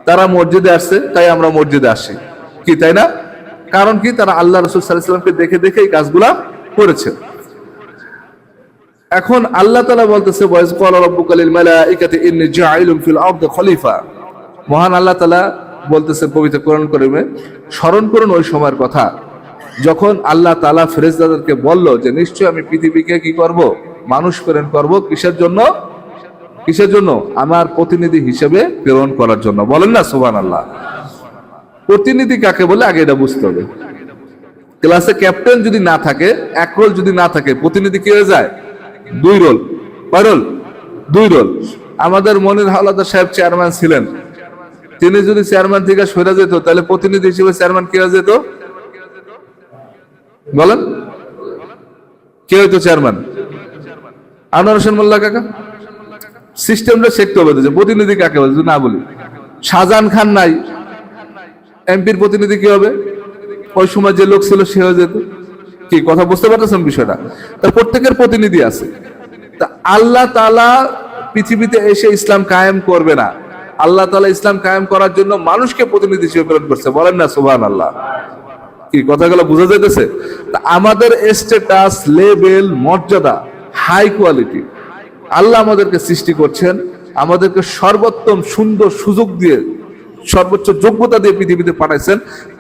তারা মসজিদে আসছে, তাই আমরা মসজিদে আসি, কি তাই না? কারণ কি, তারা আল্লাহ রাসূল সাল্লাল্লাহু আলাইহি ওয়াসাল্লামকে দেখে দেখে এই কাজগুলা করেছে। এখন আল্লাহ তাআলা বলতেছে, ওয়াইজ ক্বালা রাব্বুকা লিল মালাইকাতি ইন্নী জাইলুন ফিল আরদি খলিফা। মহান আল্লাহ তাআলা বলতেছে পবিত্র কোরআন কারীমে, স্মরণ করুন ওই সময়ের কথা যখন আল্লাহ তাআলা ফেরেশতাদেরকে বলল যে নিশ্চয়ই আমি পৃথিবীকে কি করব? মানুষ প্রেরণ করব। কিসের জন্য? কিসের জন্য? আমার প্রতিনিধি হিসেবে প্রেরণ করার জন্য। বলেন না সুবহানাল্লাহ। প্রতিনিধি কাকে বলে আগে এটা বুঝতে হবে। ক্লাসে ক্যাপ্টেন যদি না থাকে, এক রোল যদি না থাকে, প্রতিনিধি কি হয়ে যায়? 2 রোল। কয় রোল? 2 রোল। আমাদের মনির হাওলাদার সাহেব চেয়ারম্যান ছিলেন, তিনি যদি চেয়ারম্যান থেকে সরে যেত, তাহলে প্রতিনিধি হিসেবে চেয়ারম্যান কে হয়ে যেত? বলেন, কে হইতো চেয়ারম্যান? আনোয়ার হোসেন মোল্লা কাকা। সিস্টেমটা শিখতে হবে যে প্রতিনিধি কাকে বলে, না বলি। শাহজাহান খান নাই, এমপির প্রতিনিধি কি হবে? ওই সময় যে লোক ছিল সে হয়ে যেত। কি কথা বুঝতে পারতেছেন বিষয়টা? তার প্রত্যেকের প্রতিনিধি আছে। তা আল্লাহ তাআলা পৃথিবীতে এসে ইসলাম কায়েম করবে না, আল্লাহ তাআলা ইসলাম কায়েম করার জন্য মানুষকে প্রতিনিধি হিসেবে প্রেরণ করছে। বলেন না সুবহানাল্লাহ। কি কথাগুলো বোঝা যাইতেছে? তা আমাদের স্ট্যাটাস, লেভেল, মর্যাদা, হাই কোয়ালিটি আল্লাহ আমাদেরকে সৃষ্টি করছেন, আমাদেরকে সর্বোত্তম সুন্দর সুযোগ দিয়ে, সর্বোচ্চ যোগ্যতা দিয়ে পৃথিবীতে পাঠাইছেন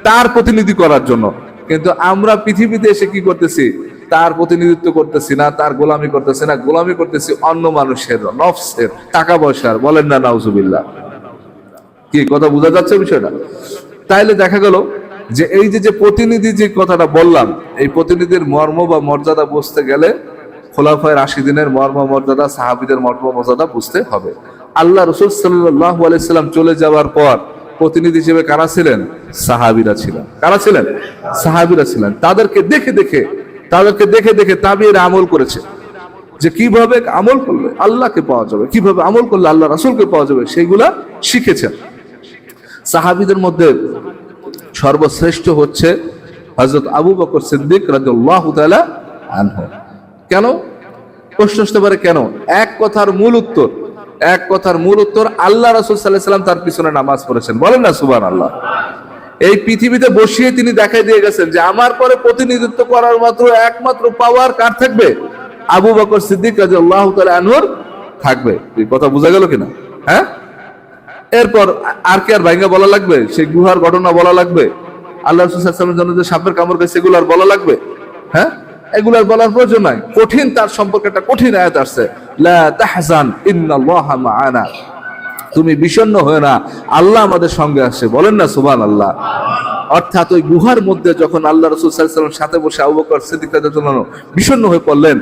তার প্রতিনিধি করার জন্য। কিন্তু আমরা পৃথিবীতে এসে কি করতেছি? তার প্রতিনিধিত্ব করতেছি না, তার গোলামি করতেছি না, গোলামি করতেছি অন্য মানুষের, নফসের, টাকা পয়সার। বলেন না নাউজুবিল্লাহ। কি কথা বোঝা যাচ্ছে বিষয়টা? তাইলে দেখা গেল যে এই যে প্রতিনিধি যে কথাটা বললাম, এই প্রতিনিধির মর্ম বা মর্যাদা বুঝতে গেলে খোলাফায়ে রাশিদিনের মর্ম মর্যাদা, সাহাবীদের মর্ম মর্যাদা বুঝতে হবে। আল্লাহ রাসূল সাল্লাল্লাহু আলাইহি সাল্লাম চলে যাওয়ার পর প্রতিনিধি হিসেবে কারা ছিলেন? সাহাবীরা ছিলেন। কারা ছিলেন? সাহাবীরা ছিলেন। তাদেরকে দেখে দেখে তাবিঈরা আমল করেছে, যে কিভাবে আমল করলে আল্লাহকে পাওয়া যাবে, কিভাবে আমল করলে আল্লাহ রাসূলকে পাওয়া যাবে, সেইগুলা শিখেছেন। সাহাবীদের মধ্যে সর্বশ্রেষ্ঠ হচ্ছে হযরত আবু বকর সিদ্দিক রাদিয়াল্লাহু তাআলা আনহু। কেন? প্রশ্ন আসতে পারে কেন? এক কথার মূল উত্তর, আল্লাহ রাসূল সাল্লাল্লাহু আলাইহি ওয়াসাল্লাম তার পিছনে নামাজ পড়েছেন। বলেন না সুবহানাল্লাহ। এই পৃথিবীতে বসিয়ে তিনি দেখাই দিয়ে গেছেন যে আমার পরে প্রতিনিধিত্ব করার একমাত্র পাওয়ার কার থাকবে? আবু বকর সিদ্দিক রাদিয়াল্লাহু তাআলা আনহুর থাকবে। এই কথা বোঝা গেল কিনা? হ্যাঁ। এরপর আর কি আর ভাইঙ্গা বলা লাগবে? সেই গুহার ঘটনা বলা লাগবে? আল্লাহ রাসূল সাল্লাল্লাহু আলাইহি ওয়াসাল্লামের জন্য যে সাপের কামড় গেছে, সেগুলো আর বলা লাগবে? হ্যাঁ, এগুলার বলার প্রয়োজন নাই। কঠিন, তার সম্পর্কে একটা কঠিন আয়াত আসছে, লা তাহজান ইন্নাল্লাহা মা'ানা। তুমি বিষণ্ণ হয়ে না, আল্লাহ আমাদের সঙ্গে আছে। বলেন না সুবহানাল্লাহ। অর্থাৎ ওই গুহার মধ্যে যখন আল্লাহ রাসূল সাল্লাল্লাহু আলাইহি ওয়াসাল্লাম সাথে বসে আবু বকর সিদ্দিক রাদিয়াল্লাহু আনহু বিষণ্ণ হয়ে পড়লেন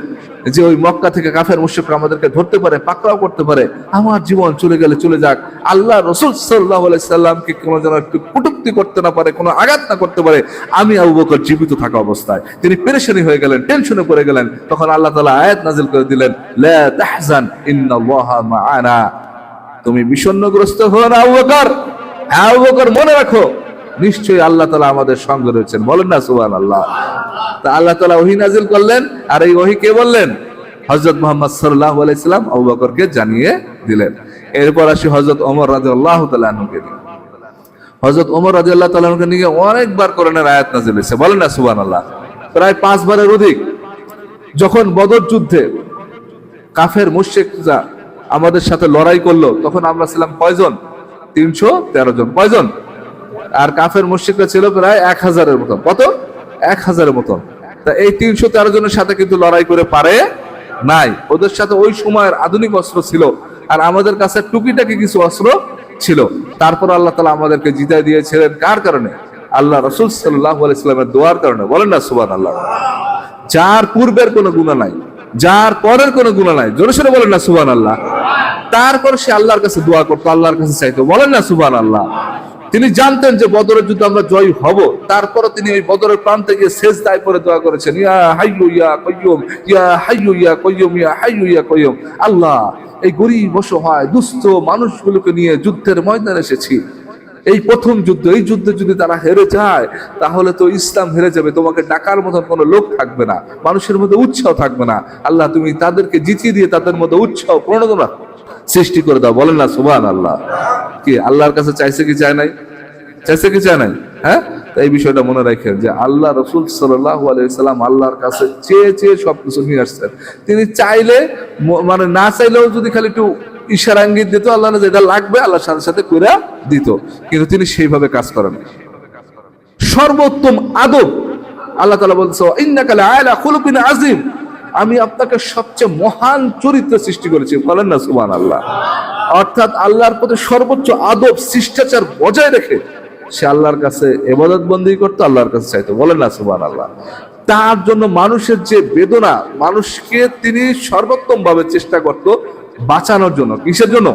যে ওই মক্কা থেকে কাফের মুশরিকরা আমাদেরকে ধরতে পারে, পাকড়াও করতে পারে, আমার জীবন চলে গেলে চলে যাক, আল্লাহ রাসূল সাল্লাল্লাহু আলাইহি সাল্লামকে কোনো যেন একটু কটূক্তি করতে না পারে, কোনো আঘাত না করতে পারে, আমি আবু বকর জীবিত থাকা অবস্থায়। তিনি পেরেশানি হয়ে গেলেন, টেনশনে পড়ে গেলেন। তখন আল্লাহ তাআলা আয়াত নাযিল করে দিলেন, লা তাহজান ইন্নাল্লাহা মা'ানা, তুমি বিষণ্ণগ্রস্ত হও না আবু বকর, আবু বকর মনে রাখো নিশ্চয়ই আল্লাহ তাআলা আমাদের সঙ্গে রয়েছেন। বলেন না সুবহানাল্লাহ। তা আল্লাহ তাআলা ওহী নাযিল করলেন, আর এই ওহী কে বললেন? হযরত মুহাম্মদ সাল্লাল্লাহু আলাইহি সাল্লাম আবু বকরকে জানিয়ে দিলেন। এরপর আসি হযরত ওমর রাদিয়াল্লাহু তাআলা আনহুকে। হযরত ওমর রাদিয়াল্লাহু তাআলা আনহুকে নিয়ে অনেকবার কোরআনের আয়াত নাযিল হয়েছে। বলেন না সুবহানাল্লাহ। প্রায় 5 বারের অধিক। যখন বদর যুদ্ধে কাফের মুশরিকরা আমাদের সাথে লড়াই করলো, তখন আমরা ছিলাম কয়জন? 313 জন। কয়জন? আর কাফের মুশরিকরা ছিল প্রায় 1000-এর মতো। কত? 1000-এর মতো। তা এই 313 জনের সাথে কিন্তু লড়াই করে পারে নাই। ওদের সাথে ওই সময়ের আধুনিক অস্ত্র ছিল, আর আমাদের কাছে টুকিটাকি কিছু অস্ত্র ছিল। তারপর আল্লাহ তাআলা আমাদেরকে জিতায় দিয়েছিলেন কার কারণে? আল্লাহ রাসূল সাল্লাল্লাহু আলাইহি ওয়াসাল্লামের দোয়ার কারণে। বলেন না সুবহানাল্লাহ। যার পূর্বের কোনো গুনাহ নাই, যার পরের কোনো গুনাহ নাই, জোরে সোরে বলেন না সুবহানাল্লাহ। তারপর সে আল্লাহর কাছে দোয়া করতো, আল্লাহর কাছে চাইতো। বলেন না সুবহানাল্লাহ। তিনি জানতেন যে বদরের যুদ্ধে আমরা জয়ী হব, তারপরে তিনি ওই বদরের প্রান্তে গিয়ে সেজদায় পড়ে দোয়া করেছেন, ইয়া হাইয়ু ইয়া কাইয়ুম, ইয়া হাইয়ু ইয়া কাইয়ুম, ইয়া হাইয়ু ইয়া কাইয়ুম। আল্লাহ, এই গরীব অসহায় দুস্থ মানুষগুলোকে নিয়ে যুদ্ধের ময়দানে এসেছি। এই প্রথম যুদ্ধ, এই যুদ্ধে যদি তারা হেরে যায় তাহলে তো ইসলাম হেরে যাবে, তোমাকে ডাকার মতন কোনো লোক থাকবে না, মানুষের মধ্যে উৎসাহ থাকবে না। আল্লাহ, তুমি তাদেরকে জিতিয়ে দিয়ে তাদের মধ্যে উৎসাহ প্রণোদনা সৃষ্টি করে দাও। বলেন না সুবহানাল্লাহ। কি আল্লাহর কাছে চাইছে কি চায় নাই? চাইছে কি চায় নাই? হ্যাঁ, এই বিষয়টা মনে রাখেন যে আল্লাহ রাসূল সাল্লাল্লাহু আলাইহি সাল্লাম আল্লাহর কাছে চেয়ে চেয়ে সবকিছু নিয়ে আসছেন। তিনি চাইলে, মানে না চাইলেও যদি খালি একটু ইশারা ইঙ্গিত দিত, আল্লাহ না যেটা লাগবে আল্লাহর সাথে সাথে করে দিত, কিন্তু তিনি সেইভাবে কাজ করেন। সর্বোত্তম আদব আল্লাহ তাআলা বলছে, ইন্নাকা লাআলা খুলুকিন আযীম, আমি আপনাকে সবচেয়ে মহান চরিত্র সৃষ্টি করেছি। বলেন না সুবহানাল্লাহ। অর্থাৎ আল্লাহর প্রতি সর্বোচ্চ আদব শিষ্টাচার বজায় রেখে সে আল্লাহর কাছে ইবাদত বন্দেগী করতো, আল্লাহর কাছে চাইতো। বলেন না সুবহানাল্লাহ। তার জন্য মানুষের যে বেদনা, মানুষকে তিনি সর্বোত্তম ভাবে চেষ্টা করতো বাঁচানোর জন্য। কিসের জন্য?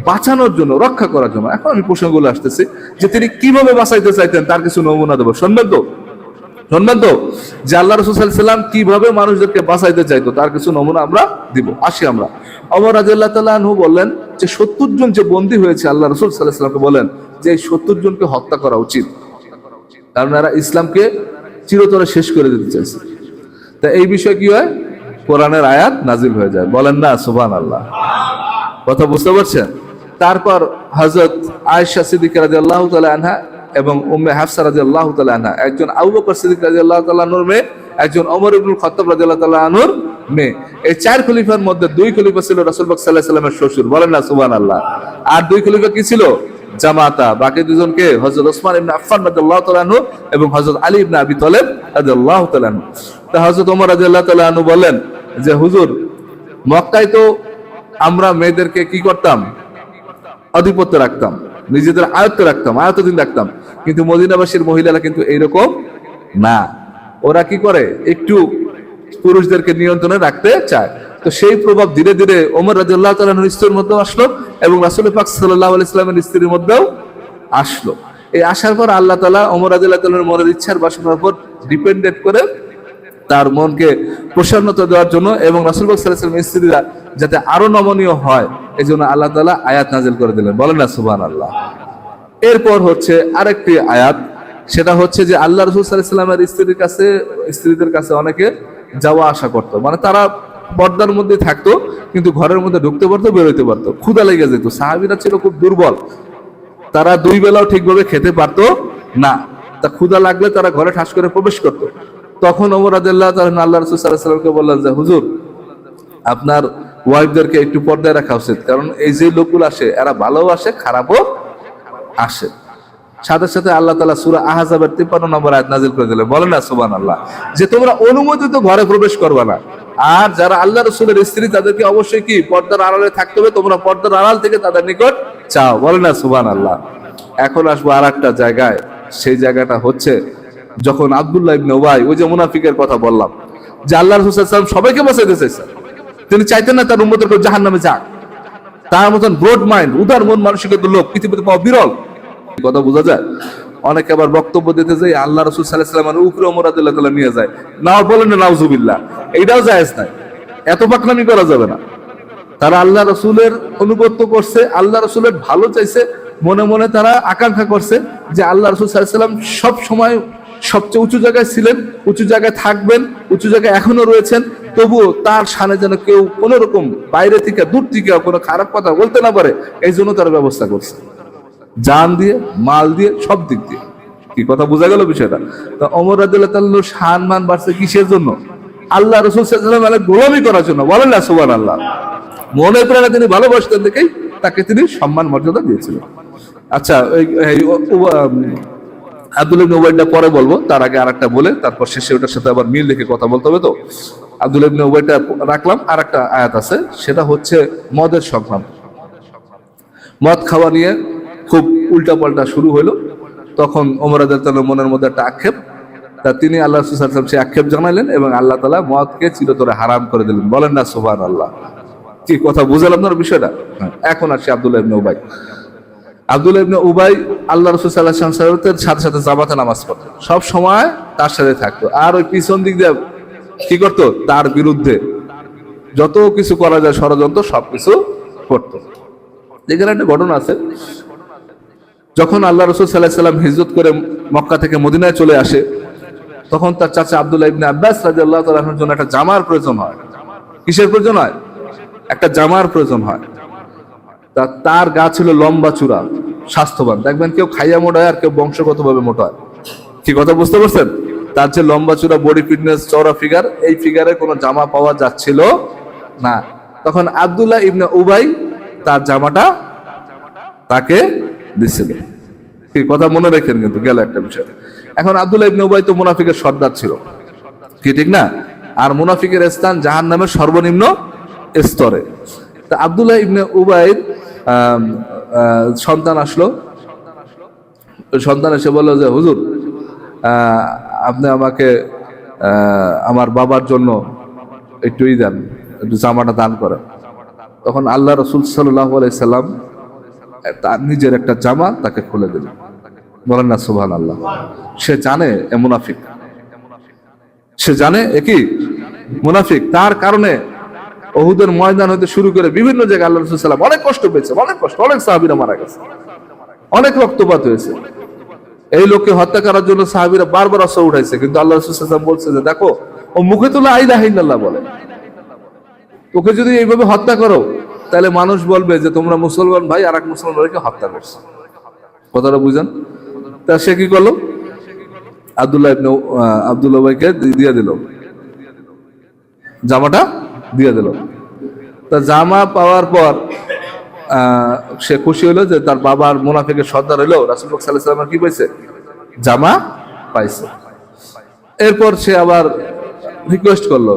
বাঁচানোর জন্য, রক্ষা করার জন্য। এখন আমি প্রসঙ্গগুলো আসতেছি যে তিনি কিভাবে বাঁচাইতে চাইতেন তার কিছু নমুনা দেবো। শুনবেন তো? শুনবেন তো যে আল্লাহ রাসূল সাল্লাল্লাহু আলাইহি ওয়াসাল্লাম কিভাবে মানুষদেরকে বাঁচাইতে চাইতো তার কিছু নমুনা আমরা দিব। আসি আমরা। ওমর রাদিয়াল্লাহু তাআলা আনহু বললেন যে 70 জন যে বন্দী হয়েছে, আল্লাহ রাসূল সাল্লাল্লাহু আলাইহি ওয়াসাল্লামকে বলেন যে এই 70 জনকে হত্যা করা উচিত, কারণ এরা ইসলামকে চিরতরে শেষ করে দিতে চাইছে। তা এই বিষয়ে কি হয়? কোরআনের আয়াত নাজিল হয়ে যায়। বলেন না সুবহানাল্লাহ। কথা বুঝতে পারছেন? তারপর হযরত আয়েশা সিদ্দিকা রাদিয়াল্লাহু তাআলা আনহা এবং উম্মে হাফসা রাদিয়াল্লাহু তাআলা আনহা, একজন আবু বকর সিদ্দিক রাদিয়াল্লাহু তাআলা আনহুর মেয়ে, একজন ওমর ইবনুল খাত্তাব রাদিয়াল্লাহু তাআলা আনহুর মেয়ে। এই 4 খলিফার মধ্যে 2 খলিফা ছিল রাসূল পাক সাল্লাল্লাহু আলাইহি ওয়াসাল্লামের শ্বশুর। বলেন না সুবহানাল্লাহ। আর 2 খলিফা কি ছিল? জামাতা। বাকি দুজনকে হযরত ওসমান ইবনে আফফান রাদিয়াল্লাহু তাআলা আনহু এবং হযরত আলী ইবনে আবি তালেব রাদিয়াল্লাহু তাআলা আনহু। তা হযরত ওমর রাদিয়াল্লাহু তাআলা আনহু বলেন যে হুজুর, মক্কায় তো আমরা মেয়েদেরকে কি করতাম? আধিপত্য রাখতাম, নিজেদের আয়ত্তে রাখতাম, আয়ত্তাধীন রাখতাম, কিন্তু মদিনাবাসীর মহিলারা কিন্তু এইরকম না। ওরা কি করে? একটু পুরুষদেরকে নিয়ন্ত্রণে রাখতে চায়। তো সেই প্রভাব ধীরে ধীরে ওমর রাদিয়াল্লাহু তাআলা আনহুর স্ত্রীর মধ্যেও আসলো এবং রাসূল পাক সাল্লাল্লাহু আলাইহি ওয়াসাল্লামের স্ত্রীর মধ্যেও আসলো। এই আসার পর আল্লাহ তাআলা ওমর রাদিয়াল্লাহু তাআলার মনের ইচ্ছার বাসনার উপর ডিপেন্ডেন্ট করে তার মনকে প্রসন্নতা দেওয়ার জন্য এবং রাসূল পাক সাল্লাল্লাহু আলাইহি ওয়াসাল্লামের স্ত্রীরা যাতে আরো নমনীয় হয়, এই জন্য আল্লাহ তাআলা আয়াত নাযিল করে দিলেন। বলেন না সুবহানাল্লাহ। এরপর হচ্ছে আরেকটি আয়াত, সেটা হচ্ছে যে আল্লাহ রাসূল সাল্লাল্লাহু আলাইহি ওয়াসাল্লামের স্ত্রীদের কাছে অনেকে যাওয়া আসা করতো, মানে তারা পর্দার মধ্যে থাকতো কিন্তু ঘরের মধ্যে ঢুকতে পারতো, বেরোতে পারতো। ক্ষুধা লেগে যেত। সাহাবীরা ছিল খুব দুর্বল, তারা 2 বেলাও ঠিকভাবে খেতে পারতো না। তা ক্ষুধা লাগলে তারা ঘরে ঠাস করে প্রবেশ করতো। তখন ওমর রাদিয়াল্লাহু তাআলা আল্লাহ রাসূল সাল্লাল্লাহু আলাইহি ওয়াসাল্লামকে বললেন যে হুজুর, আপনার ওয়াইফদেরকে একটু পর্দায় রাখা উচিত, কারণ এই যে লোকগুলো আসে এরা ভালো আসে, খারাপও আসে। সাথে সাথে আল্লাহ তাআলা সূরা আহজাবের 53 নম্বর আয়াত নাযিল করে দিলেন। বলেন না সুবহানাল্লাহ। যে তোমরা অনুমোদিত ঘরে প্রবেশ করবে না, আর যারা আল্লাহ রাসূলের স্ত্রী তাদেরকে অবশ্যই কি পর্দার আড়ালে থাকতে হবে, তোমরা পর্দার আড়াল থেকে তাদের নিকট চাও। বলেন না সুবহানাল্লাহ। এখন আসবো আরেকটা জায়গায় সেই জায়গাটা হচ্ছে যখন আব্দুল্লাহ ইবনে উবাই, ওই যে মুনাফিকের কথা বললাম, যে আল্লাহ রাসূল সাল্লাল্লাহু আলাইহি ওয়াসাল্লাম সবাইকে বাঁচাইতে চাইছেন, তিনি চাইতেন না তার উম্মতের কেউ জাহান্নামে যাক। তার মতন ব্রড মাইন্ড, উদার মন মানসিকতার লোক পৃথিবীতে পাওয়া বিরল। কথা বোঝা যায়? অনেকে আবার বক্তব্য দিতে যাই আল্লাহ রাসূল সাল্লাল্লাহু আলাইহি ওয়াসাল্লামের উপরে ওমর রাদিয়াল্লাহু তাআলা নিয়ে যায়, না বলেন না নাউজুবিল্লাহ, এইটাও জায়েজ নাই, এত পাকনামি করা যাবে না। তারা আল্লাহ রাসূলের অনুগত্য করছে, আল্লাহ রাসূলের ভালো চাইছে, মনে মনে তারা আকাঙ্ক্ষা করছে যে আল্লাহ রাসূল সাল্লাল্লাহু আলাইহি ওয়াসাল্লাম সব সময় সবচেয়ে উঁচু জায়গায় ছিলেন, উঁচু জায়গায় থাকবেন, উঁচু জায়গায় এখনো রয়েছেন, তবুও তার শানে যেন কেউ কোন রকম বাইরে থেকে দূর থেকে কোনো খারাপ কথা বলতে না পারে, এই জন্য তারা ব্যবস্থা করছে, জান দিয়ে, মাল দিয়ে, সব দিক দিয়ে। কি কথা বোঝা গেল বিষয়টা? তো ওমর রাদিয়াল্লাহু তাআলার সম্মান বাড়ছে কিসের জন্য? আল্লাহ রাসূল সাল্লাল্লাহু আলাইহি ওয়াসাল্লামের গোলামি করার জন্য। বলেন না সুবহানাল্লাহ। মনে প্রাণে তিনি ভালোবাসতেন দেখেই তাকে তিনি সম্মান মর্যাদা দিয়েছিলেন। আচ্ছা, আব্দুল্লাহ ইবনে উবাইটা পরে বলবো, তার আগে আরেকটা বলে তারপর শেষে ওটার সাথে আবার মিল রেখে কথা বলতে হবে। তো আব্দুল্লাহ ইবনে উবাইটা রাখলাম, আর একটা আয়াত আছে, সেটা হচ্ছে মদের সংক্রান্ত। মদ খাওয়া নিয়ে খুব উল্টাপাল্টা শুরু হলো। তখন ওমর রাদিয়াল্লাহু তাআলার মনের মধ্যে একটা আক্ষেপ, তা তিনি আল্লাহ রাসূল সাল্লাল্লাহু আলাইহি ওয়াসাল্লাম সেই আক্ষেপ জানাইলেন এবং আল্লাহ তাআলা মদকে চিরতরে হারাম করে দিলেন। বলেন না সুবহানাল্লাহ। কি কথা বুঝলেন আপনার বিষয়টা? এখন আসি আব্দুল্লাহ ইবনে উবাই। আব্দুল্লাহ ইবনে উবাই আল্লাহ রাসূল সাল্লাল্লাহু আলাইহি ওয়াসাল্লামের সাথে সাথে জামাতে নামাজ পড়তো, সব সময় তার সাথে থাকতো, আর ওই পিছন দিক দিয়ে কি করতো? তার বিরুদ্ধে যত কিছু করা যায় ষড়যন্ত্র সবকিছু করতো। এখানে একটা ঘটনা আছে, যখন আল্লাহ রাসূল সাল্লাল্লাহু আলাইহি ওয়াসাল্লাম হিজরত করে মক্কা থেকে মদিনায় চলে আসে, তখন তার চাচা আব্দুল্লাহ ইবনে আব্বাস রাদিয়াল্লাহু তাআলা আনহুর জন্য একটা জামার প্রয়োজন হয়। কিসের প্রয়োজন হয়? একটা জামার প্রয়োজন হয়। তার গা ছিল লম্বা চূড়া, স্বাস্থ্যবান। দেখবেন কেউ খাইয়া মোটা হয় আর কেউ বংশগতভাবে মোটা হয়। কি কথা বুঝতে পারছেন? তার যে লম্বা চূড়া, বডি ফিটনেস, চওড়া ফিগার, এই ফিগারে কোনো জামা পাওয়া যাচ্ছিল না। তখন আব্দুল্লাহ ইবনে উবাই তার জামাটা তাকে দিছিল। কি কথা মনে রাখেন, কিন্তু গেল একটা বিষয়। এখন আব্দুল্লাহ ইবনে উবাই তো মুনাফিকের সর্দার ছিল, কি ঠিক না? আর মুনাফিকের স্থান জাহান্নামের সর্বনিম্ন স্তরে। তা আব্দুল্লাহ ইবনে উবাইর সন্তান আসলো। সন্তান এসে বলল যে হুজুর, আপনি আমাকে আমার বাবার জন্য একটু দেন, একটু জামাটা দান করেন। তখন আল্লাহ রাসূল সাল্লাল্লাহু আলাইহি সাল্লাম তার নিজের একটা জামা তাকে খুলে দিলেন। বলেন না সুবহানাল্লাহ। সে জানে এ মুনাফিক, সে জানে এ কি মুনাফিক। তার কারণে উহুদের ময়দান হতে শুরু করে বিভিন্ন জায়গায় আল্লাহ রাসূল সাল্লাল্লাহু আলাইহি ওয়াসাল্লাম অনেক কষ্ট পেয়েছে, অনেক কষ্ট, অনেক সাহাবীরা মারা গেছে, অনেক রক্তপাত হয়েছে। এই লোককে হত্যা করার জন্য সাহাবীরা বারবার অস্ত্র উঠাইছে, কিন্তু আল্লাহ রাসূল সাল্লাল্লাহু আলাইহি ওয়াসাল্লাম বলছে যে দেখো, ও মুখে তো লা ইলাহা ইল্লাল্লাহ বলে, ওকে যদি এইভাবে হত্যা করো তাহলে মানুষ বলবে যে তোমরা মুসলমান ভাই আর এক মুসলমানকে হত্যা করছো। কথাটা বুঝেন? তা সে কি করলো? আব্দুল্লাহ ভাইকে দিয়ে দিল, জামাটা দিয়ে দিল। তা জামা পাওয়ার পর সে খুশি হলো যে তার বাবার মুনাফিকের সর্দার হলো রাসূল সাল্লাল্লাহু আলাইহি ওয়াসাল্লাম কি পাইছে? জামা পাইছে। এরপর সে আবার রিকোয়েস্ট করলো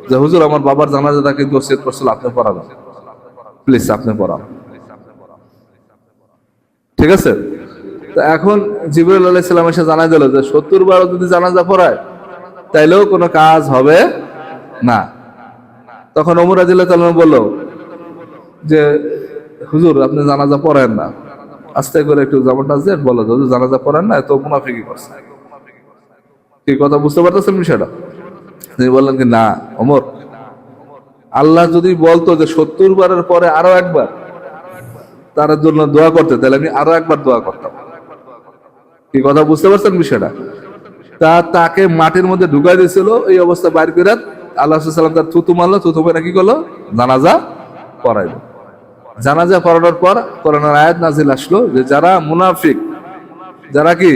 যে হুজুর, আমার বাবার জানাজাটা কিন্তু ওসিয়ত করছিল, আপনি পড়ান, প্লিজ আপনি পড়ান। ঠিক আছে? তো এখন জিবরাইল আলাইহিস সালাম এসে জানাই দিল যে 70 বার যদি জানাজা পড়ায় তাইলেও কোনো কাজ হবে না। তখন ওমর রাদিয়াল্লাহু তাআলা বলল যে হুজুর, আপনি জানাজা পড়েন না, আস্তে করে একটু জামাটা দেন, বলো হুজুর জানাজা পড়েন না, এত মুনাফিকি করছে। কি কথা বুঝতে পারতেছেন বিষয়টা? তিনি বললেন কি না ওমর, আল্লাহ যদি বলতো যে 70 বারের পরে আরো একবার তার জন্য দোয়া করতে, তাহলে আমি আরো একবার দোয়া করতাম। কি কথা বুঝতে পারছেন বিষয়টা? তাকে মাটির মধ্যে ঢুকাই দিয়েছিল, এই অবস্থা বাইর করে আল্লাহ সাল্লাম তার থুতু মারলো, থুতু মেরে কি করলো? জানাজা পড়াইলো। জানাজা পড়ানোর পর কোরআনের আয়াত নাজিল আসলো যে যারা মুনাফিক, যারা কি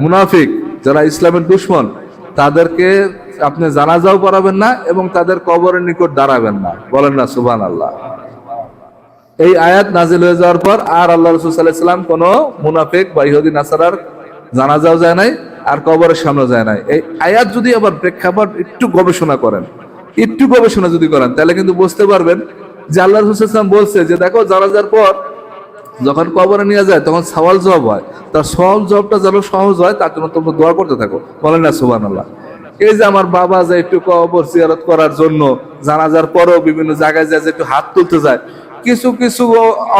মুনাফিক, যারা ইসলামের দুশমন, তাদেরকে আপনি জানাজাও পড়াবেন না এবং তাদের কবরের নিকট দাঁড়াবেন না। বলেন না সুবহানাল্লাহ। এই আয়াত নাজিল হয়ে যাওয়ার পর আর আল্লাহ রাসূল সাল্লাল্লাহু আলাইহি ওয়াসাল্লাম কোন মুনাফিক বা ইহুদি নাসারার জানাজাও যায় নাই আর কবরের সামনে যায় নাই। এই আয়াত যদি আবার প্রেক্ষাপট একটু গবেষণা করেন, একটু গবেষণা যদি করেন, তাহলে কিন্তু বুঝতে পারবেন যে আল্লাহ রাসূল সাল্লাল্লাহু আলাইহি ওয়াসাল্লাম বলছে যে দেখো, জানাজার পর যখন কবরে নিয়ে যায় তখন সওয়াল জবাব হয়, তার সওয়াল জবাবটা যেন সহজ হয় তার জন্য তোমরা দোয়া করতে থাকো, বলেন না সুবহানাল্লাহ। এই যে আমার বাবা যে একটু কবর জিয়ারত করার জন্য জানাজার পরেও বিভিন্ন জায়গায় যায় যে একটু হাত তুলতে যায়, কিছু কিছু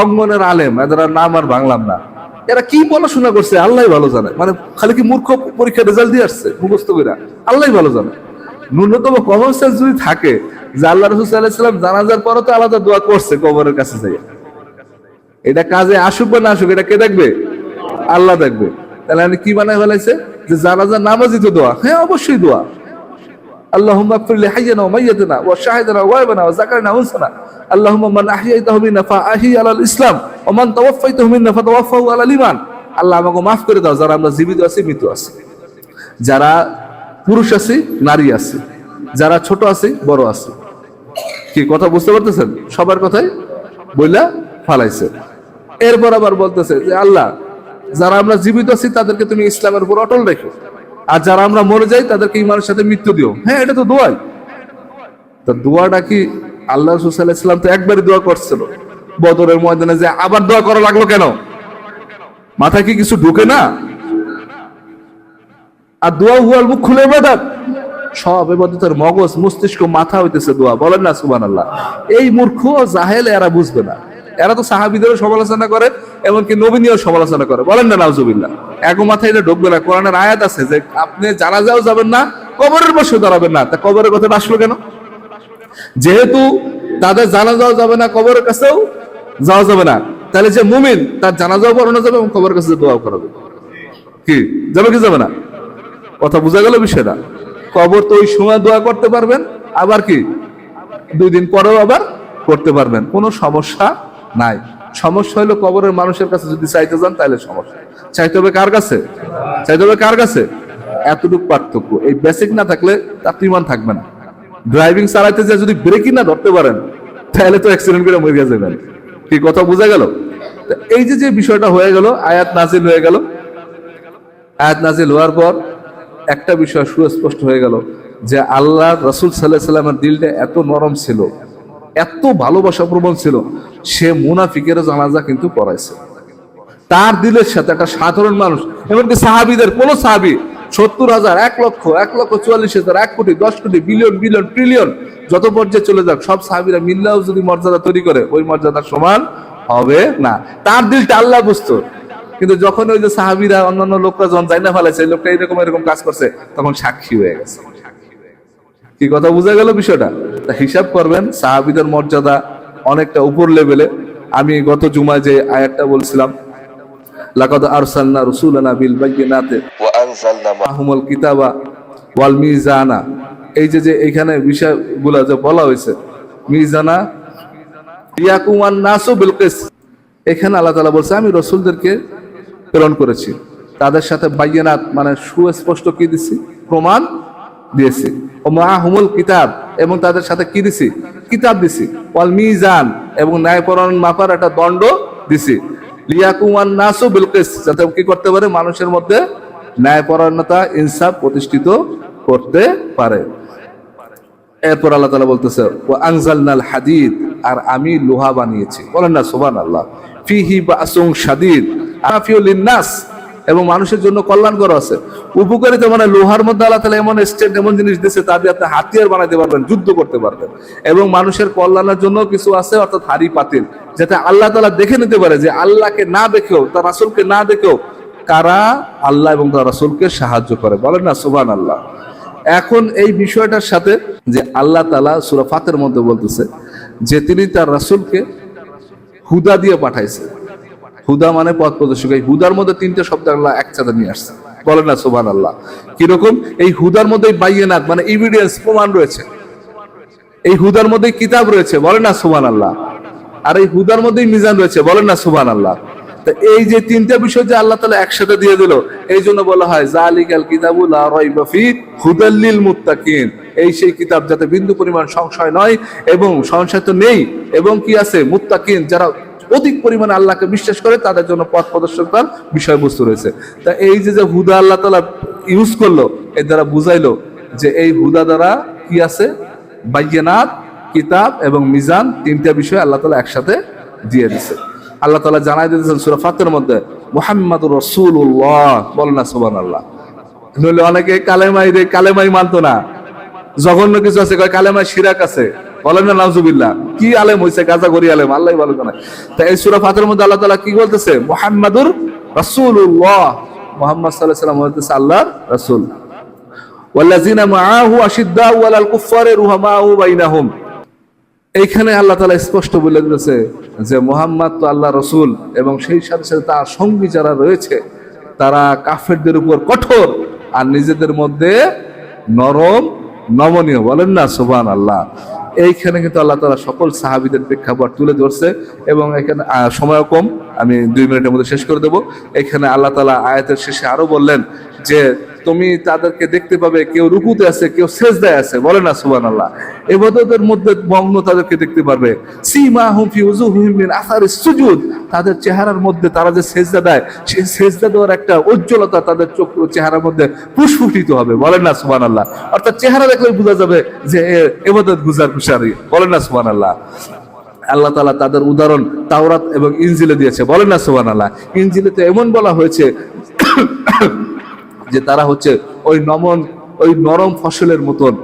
অঙ্গনের আলেম, এদের নাম আর ভাঙলাম না, এরা কি পড়াশোনা করছে আল্লাহ ভালো জানে, মানে খালি কি মূর্খ পরীক্ষা রেজাল্ট দিয়ে আসছে মুখস্থ করে, আল্লাহ ভালো জানে। ন্যূনতম কমন সেন্স যদি থাকে যে আল্লাহ রাসূল সাল্লাল্লাহু আলাইহি ওয়াসাল্লাম জানাজার পরে তো আলাদা দোয়া করছে কবরের কাছে যাই, এটা কাজে আসুক বা না আসুক এটা কে দেখবে? আল্লাহ দেখবে। তাহলে আমি কি বানায় ফেলাইছে যে জানাজার নামাজই তো দোয়া, হ্যাঁ অবশ্যই দোয়া। আল্লাহুম্মা ইগফির লিহাইয়িনা ওয়া মাইয়িতিনা ওয়া শাহিদানা ওয়া গায়বানা ওয়া যাকারানা ওয়া উনসানা আল্লাহুম্মা মান আহইয়াইতাহু মিন্না ফাআহি আলাল ইসলাম ওয়া মান তাওয়াফফাইতাহু মিন্না ফাতাওয়াফফাহু আলাল ঈমান। আল্লাহ আমাকে মাফ করে দাও যারা আমরা জীবিত আছি মৃত আছি, যারা পুরুষ আছি নারী আছি, যারা ছোট আছি বড় আছি। কি কথা বুঝতে পারতেছেন? সবার কথাই বইলা ফালাইছে। এরপর আবার বলতেছে যে আল্লাহ যারা আমরা জীবিত আছি তাদেরকে তুমি ইসলামের উপর অটল রেখো, আর যারা আমরা মরে যাই তাদেরকে ইমানের সাথে মৃত্যু দিও। হ্যাঁ এটা তো দোয়াই। তা দোয়াটা কি আল্লাহ রাসূল সাল্লাল্লাহু আলাইহি ওয়াসাল্লাম তো একবারই দোয়া করছিল, বদরের ময়দানে যে আবার দোয়া করা লাগলো কেন? মাথায় কি কিছু ঢুকে না? আর দোয়া হুয়াল মুখ খুলে ইবাদত, সব ইবাদতের মগজ মস্তিষ্ক মাথা হইতেছে দোয়া, বলেন না সুবহানাল্লাহ। এই মূর্খ জাহেল এরা বুঝবে না, এরা তো সাহাবীদেরও সমালোচনা করে এমনকি নবী নিয়েও সমালোচনা করে, বলেন না নাউজুবিল্লাহ। এক মাথায় এটা ঢুকবে না। কোরআনের আয়াত আছে যে আপনি জানাজাও যাবেন না, কবরের পাশে দাঁড়াবেন না। তা কবরের কথা আসলো কেন? যেহেতু তাদের জানাজাও যাবে না, কবরের কাছেও যাওয়া যাবে না, তাহলে যে মুমিন তার জানাজাও পড়ানো যাবে এবং কবরের কাছে দোয়াও করা যাবে। কি যাবে কি যাবে না? কথা বোঝা গেল বিষয়টা? কবর তো ওই সময় দোয়া করতে পারবেন, আবার কি 2 দিন পরেও আবার করতে পারবেন, কোনো সমস্যা নাই। সমস্যা হলো কবরের মানুষের কাছে যদি চাইতে যান তাহলে সমস্যা। চাইতে হবে কার কাছে? চাইতে হবে কার কাছে? এতটুকু পার্থক্য। এই বেসিক না থাকলে তার ঈমান থাকবে না। ড্রাইভিং চালাইতে যে যদি ব্রেকই না ধরতে পারেন তাহলে তো অ্যাক্সিডেন্ট করে মরে যাবেন। কি কথা বোঝা গেল? এই যে যে বিষয়টা হয়ে গেল, আয়াত নাজিল হয়ে গেল। আয়াত নাজিল হওয়ার পর একটা বিষয় সুস্পষ্ট হয়ে গেল যে আল্লাহ রাসূল সাল্লাল্লাহু আলাইহি ওয়াসাল্লামের দিলটা এত নরম ছিল, এত ভালোবাসা প্রবণ ছিল, সে মুনাফিকের জানাজা কিন্তু পড়াইছে। তার দিলের সাথে একটা সাধারণ মানুষ, এমনকি সাহাবীদের কোন সাহাবী 70,000, 1,44,000, 1 কোটি, 10 কোটি, বিলিয়ন বিলিয়ন ট্রিলিয়ন যত পর্যায়ে চলে যাক, সব সাহাবীরা মিল্লাও যদি মর্যাদা তৈরি করে ওই মর্যাদার সমান হবে না। তার দিলটা আল্লাহ বুঝতো। কিন্তু যখন ওই যে সাহাবীরা অন্যান্য লোকরা যখন জাইনা ফেলাইছে এই লোকটা এরকম এরকম কাজ করছে, তখন সাক্ষী হয়ে গেছে। কি কথা বোঝা গেল বিষয়টা? তা হিসাব করবেন সাহাবীদের মর্যাদা অনেকটা উপর লেভেলে। আমি গত জুমায় যে আয়াতটা বলছিলাম, লাকাদ আরসালনা রাসূলানা বিল বায়িনাতি ওয়া আনজালনা মাহুমুল কিতাবা ওয়াল মিজানা। এই যে এখানে বিষয়গুলো যে বলা হয়েছে, মিজানা ইয়াকুমান নাসু বিল কিস, এখানে আল্লাহ তাআলা বলছে আমি রাসূলদেরকে প্রেরণ করেছি, তাদের সাথে বায়িনাত মানে সুস্পষ্ট কি দিছি? প্রমাণ দিয়েছি। ও মাহুমুল কিতাব, এবং তাদের সাথে কি দিছি? কিতাব দিছি। ওয়াল মিজান, এবং ন্যায়পরায়ণ মাপার একটা দণ্ড দিছি। লিয়াকুমান নাসু বিল কিস, যাতে কি করতে পারে? মানুষের মধ্যে ন্যায়পরায়ণতা ইনসাফ প্রতিষ্ঠিত করতে পারে। এরপর আল্লাহ তাআলা বলতেছে ওয়া আনজালনাল হাদিদ, আর আমি লোহা বানিয়েছি, বলেন না সুবহানাল্লাহ। ফিহি বাসুন শাদীদ আনাফিউ লিন্নাস, এবং মানুষের জন্য কল্যাণকর আছে, উপকারিতা। মানে লোহার মধ্যে আল্লাহ তাআলা এমন স্টেট এমন জিনিস দিয়েছে তা দিয়ে আপনি হাতিয়ার বানাইতে পারবেন, যুদ্ধ করতে পারবেন। এবং মানুষের কল্যাণের জন্য কিছু আছে, অর্থাৎ হাড়ি পাতিল, যাতে আল্লাহ তাআলা দেখে নিতে পারে যে আল্লাহকে না দেখেও, তার রাসূলকে না দেখেও কারা আল্লাহ এবং তার রাসূলকে সাহায্য করে, বলেন না সুবহানাল্লাহ। এখন এই বিষয়টার সাথে যে আল্লাহ তাআলা সূরা ফাতের মধ্যে বলতেছে যে তিনি তার রাসূলকে হুদা দিয়ে পাঠাইছে। হুদা মানে পথ প্রদর্শক। এই হুদার মধ্যে 3টে শব্দ আল্লাহ একসাথে নিয়ে আসছে, বলেন না সুবহানাল্লাহ। কিরকম? এই হুদার মধ্যে বায়িনাত মানে এভিডেন্স, প্রমাণ রয়েছে। এই হুদার মধ্যে কিতাব রয়েছে, বলেন না সুবহানাল্লাহ। আর এই হুদার মধ্যেই মিজান রয়েছে, বলেন না সুবহানাল্লাহ। তো এই যে 3টা বিষয় যে আল্লাহ তাআলা একসাথে দিয়ে দিল, এই জন্য বলা হয় যালিকাল কিতাবু লা রাইবা ফি হুদাল লিল মুত্তাকিন। এই সেই কিতাব যাতে বিন্দু পরিমাণ সংশয় নয় এবং সংশয় তো নেই, এবং কি আছে? মুত্তাকিন, যারা অধিক পরিমাণে আল্লাহকে বিশ্বাস করে তাদের জন্য পথ প্রদর্শকতার বিষয়বস্তু রয়েছে। তা এই যে হুদা আল্লাহ তাআলা ইউজ করলো, এর দ্বারা বুঝাইলো যে এই হুদা দ্বারা কি আছে? বায়িনাত, কিতাব এবং মিজান, 3টা বিষয় আল্লাহ তাআলা একসাথে দিয়ে দিছে। আল্লাহ তাআলা জানাই দিয়েছেন সূরা ফাতিরের মধ্যে, মুহাম্মাদুর রাসূলুল্লাহ, বলেন না সুবহানাল্লাহ। নইলে অনেকে কালেমাই মানতো না, জঘন্য কিছু আছে, কয় কালেমায় শিরাক আছে, বলেন না নাউজুবিল্লাহ। কি আলেম হইছে, গাজা করি আলেম, আল্লাহই ভালো জানে। তাই এই সূরা ফাতিরের মধ্যে আল্লাহ তাআলা কি বলতেছে, মুহাম্মাদুর রাসূলুল্লাহ, মুহাম্মদ সাল্লাল্লাহু আলাইহি ওয়াসাল্লাম হইতেছে আল্লাহর রাসূল। ওয়াল্লাযিনা মাআহু আশিদ্দাউ আলাল কুফফারি রুহামাউ বাইনাহুম। এইখানে আল্লাহ তাআলা স্পষ্ট বলে দিয়েছে যে মুহাম্মদ তো আল্লাহ রাসূল, এবং সেই সাথে সাথে তার সঙ্গী যারা রয়েছে তারা কাফেরদের উপর কঠোর আর নিজেদের মধ্যে নরম নমনীয়, বলেন না সুবহানাল্লাহ। এইখানে কিন্তু আল্লাহ তাআলা সকল সাহাবীদের প্রেক্ষাপট তুলে ধরছে, এবং এখানে সময় কম, আমি 2 মিনিটের মধ্যে শেষ করে দেব। এখানে আল্লাহ তাআলা আয়াতের শেষে আরো বললেন যে তুমি তাদেরকে দেখতে পাবে, কেউ রুকুতে আছে, কেউ সেজদায় আছে, বলে না সুবহানাল্লাহ। ইবাদতের মধ্যে মগ্ন তাদেরকে দেখতে পারবে। সীমাহুম ফি উজুহিহিম মিন আসারিস সুজুদ, তাদের চেহারার মধ্যে তারা যে সেজদা দেয়, সেই সেজদা দেওয়ার একটা উজ্জ্বলতা তাদের চোখ চেহারার মধ্যে প্রস্ফুটিত হবে, বলেন না সুবহানাল্লাহ। অর্থাৎ চেহারা দেখলেই বোঝা যাবে যে ইবাদত গুজার কুশারি, বলেন না সুবহানাল্লাহ। আল্লাহ তাআলা তাদের উদাহরণ তাওরাত এবং ইনজিলে দিয়েছে, বলেন না সুবহানাল্লাহ। ইনজিলেতে এমন বলা হয়েছে যে তারা হচ্ছে ওই নরম ফসলের মতন,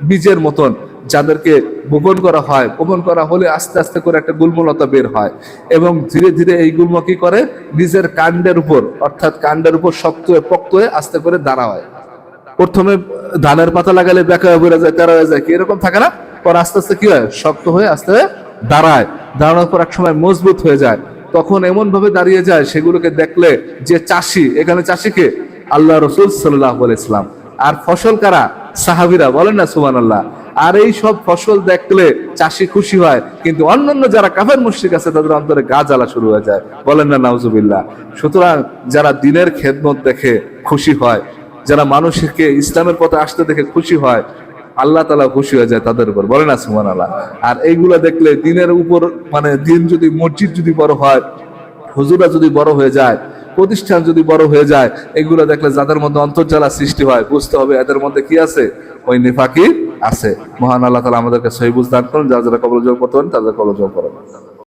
বীজের মতন, যাদেরকে বপন করা হয়, বপন করা হলে আস্তে আস্তে করে একটা গুল্মলতা বের হয়, এবং ধীরে ধীরে এই গুল্ম কি করে, নিজের কাণ্ডের উপর, অর্থাৎ কাণ্ডের উপর শক্ত হয়ে পোক্ত হয়ে আস্তে করে দাঁড়া হয়। প্রথমে ধানের পাতা লাগালে বেঁকা হয়ে বেড়ে যায়, তেরা হয়ে যায়, কি এরকম থাকে না? পর আস্তে আস্তে কি হয়, শক্ত হয়ে আস্তে দাঁড়ায়, দাঁড়ানোর পর এক সময় মজবুত হয়ে যায়। তখন এমন ভাবে দাঁড়িয়ে যায়, সেগুলোকে দেখলে যে চাষি, এখানে চাষিকে আল্লাহ রাসূল সাল্লাল্লাহু আলাইহি ওয়াসাল্লাম, আর ফসল কারা, সাহাবীরা, বলেন না সুবহানাল্লাহ। আর এই সব ফসল দেখলে চাষি খুশি হয়, কিন্তু অন্যান্য যারা কাফের মুশরিক আছে তাদের অন্তরে গা জ্বালা শুরু হয়ে যায়, বলেন না নাউজুবিল্লাহ। সুতরাং যারা দ্বীনের খেদমত দেখে খুশি হয়, যারা মানুষকে ইসলামের পথে আসতে দেখে খুশি হয়, আল্লাহ তাআলা খুশি হয়ে যায় তাদের উপর, বলেন না সুবহানাল্লাহ। আর এইগুলা দেখলে দ্বীনের উপর, মানে দ্বীন যদি, মসজিদ যদি বড় হয়, হুজুরা যদি বড় হয়ে যায়, প্রতিষ্ঠান যদি বড় হয়ে যায়, এগুলো দেখলে যাদের মধ্যে অন্তর্জালা সৃষ্টি হয়, বুঝতে হবে এদের মধ্যে কি আছে, ওই নিফাকি আছে। মহান আল্লাহ তাআলা আমাদেরকে সহিহ বুঝ দান করুন, যারা কবুল করতে পারেন তাদের কবুল করুন।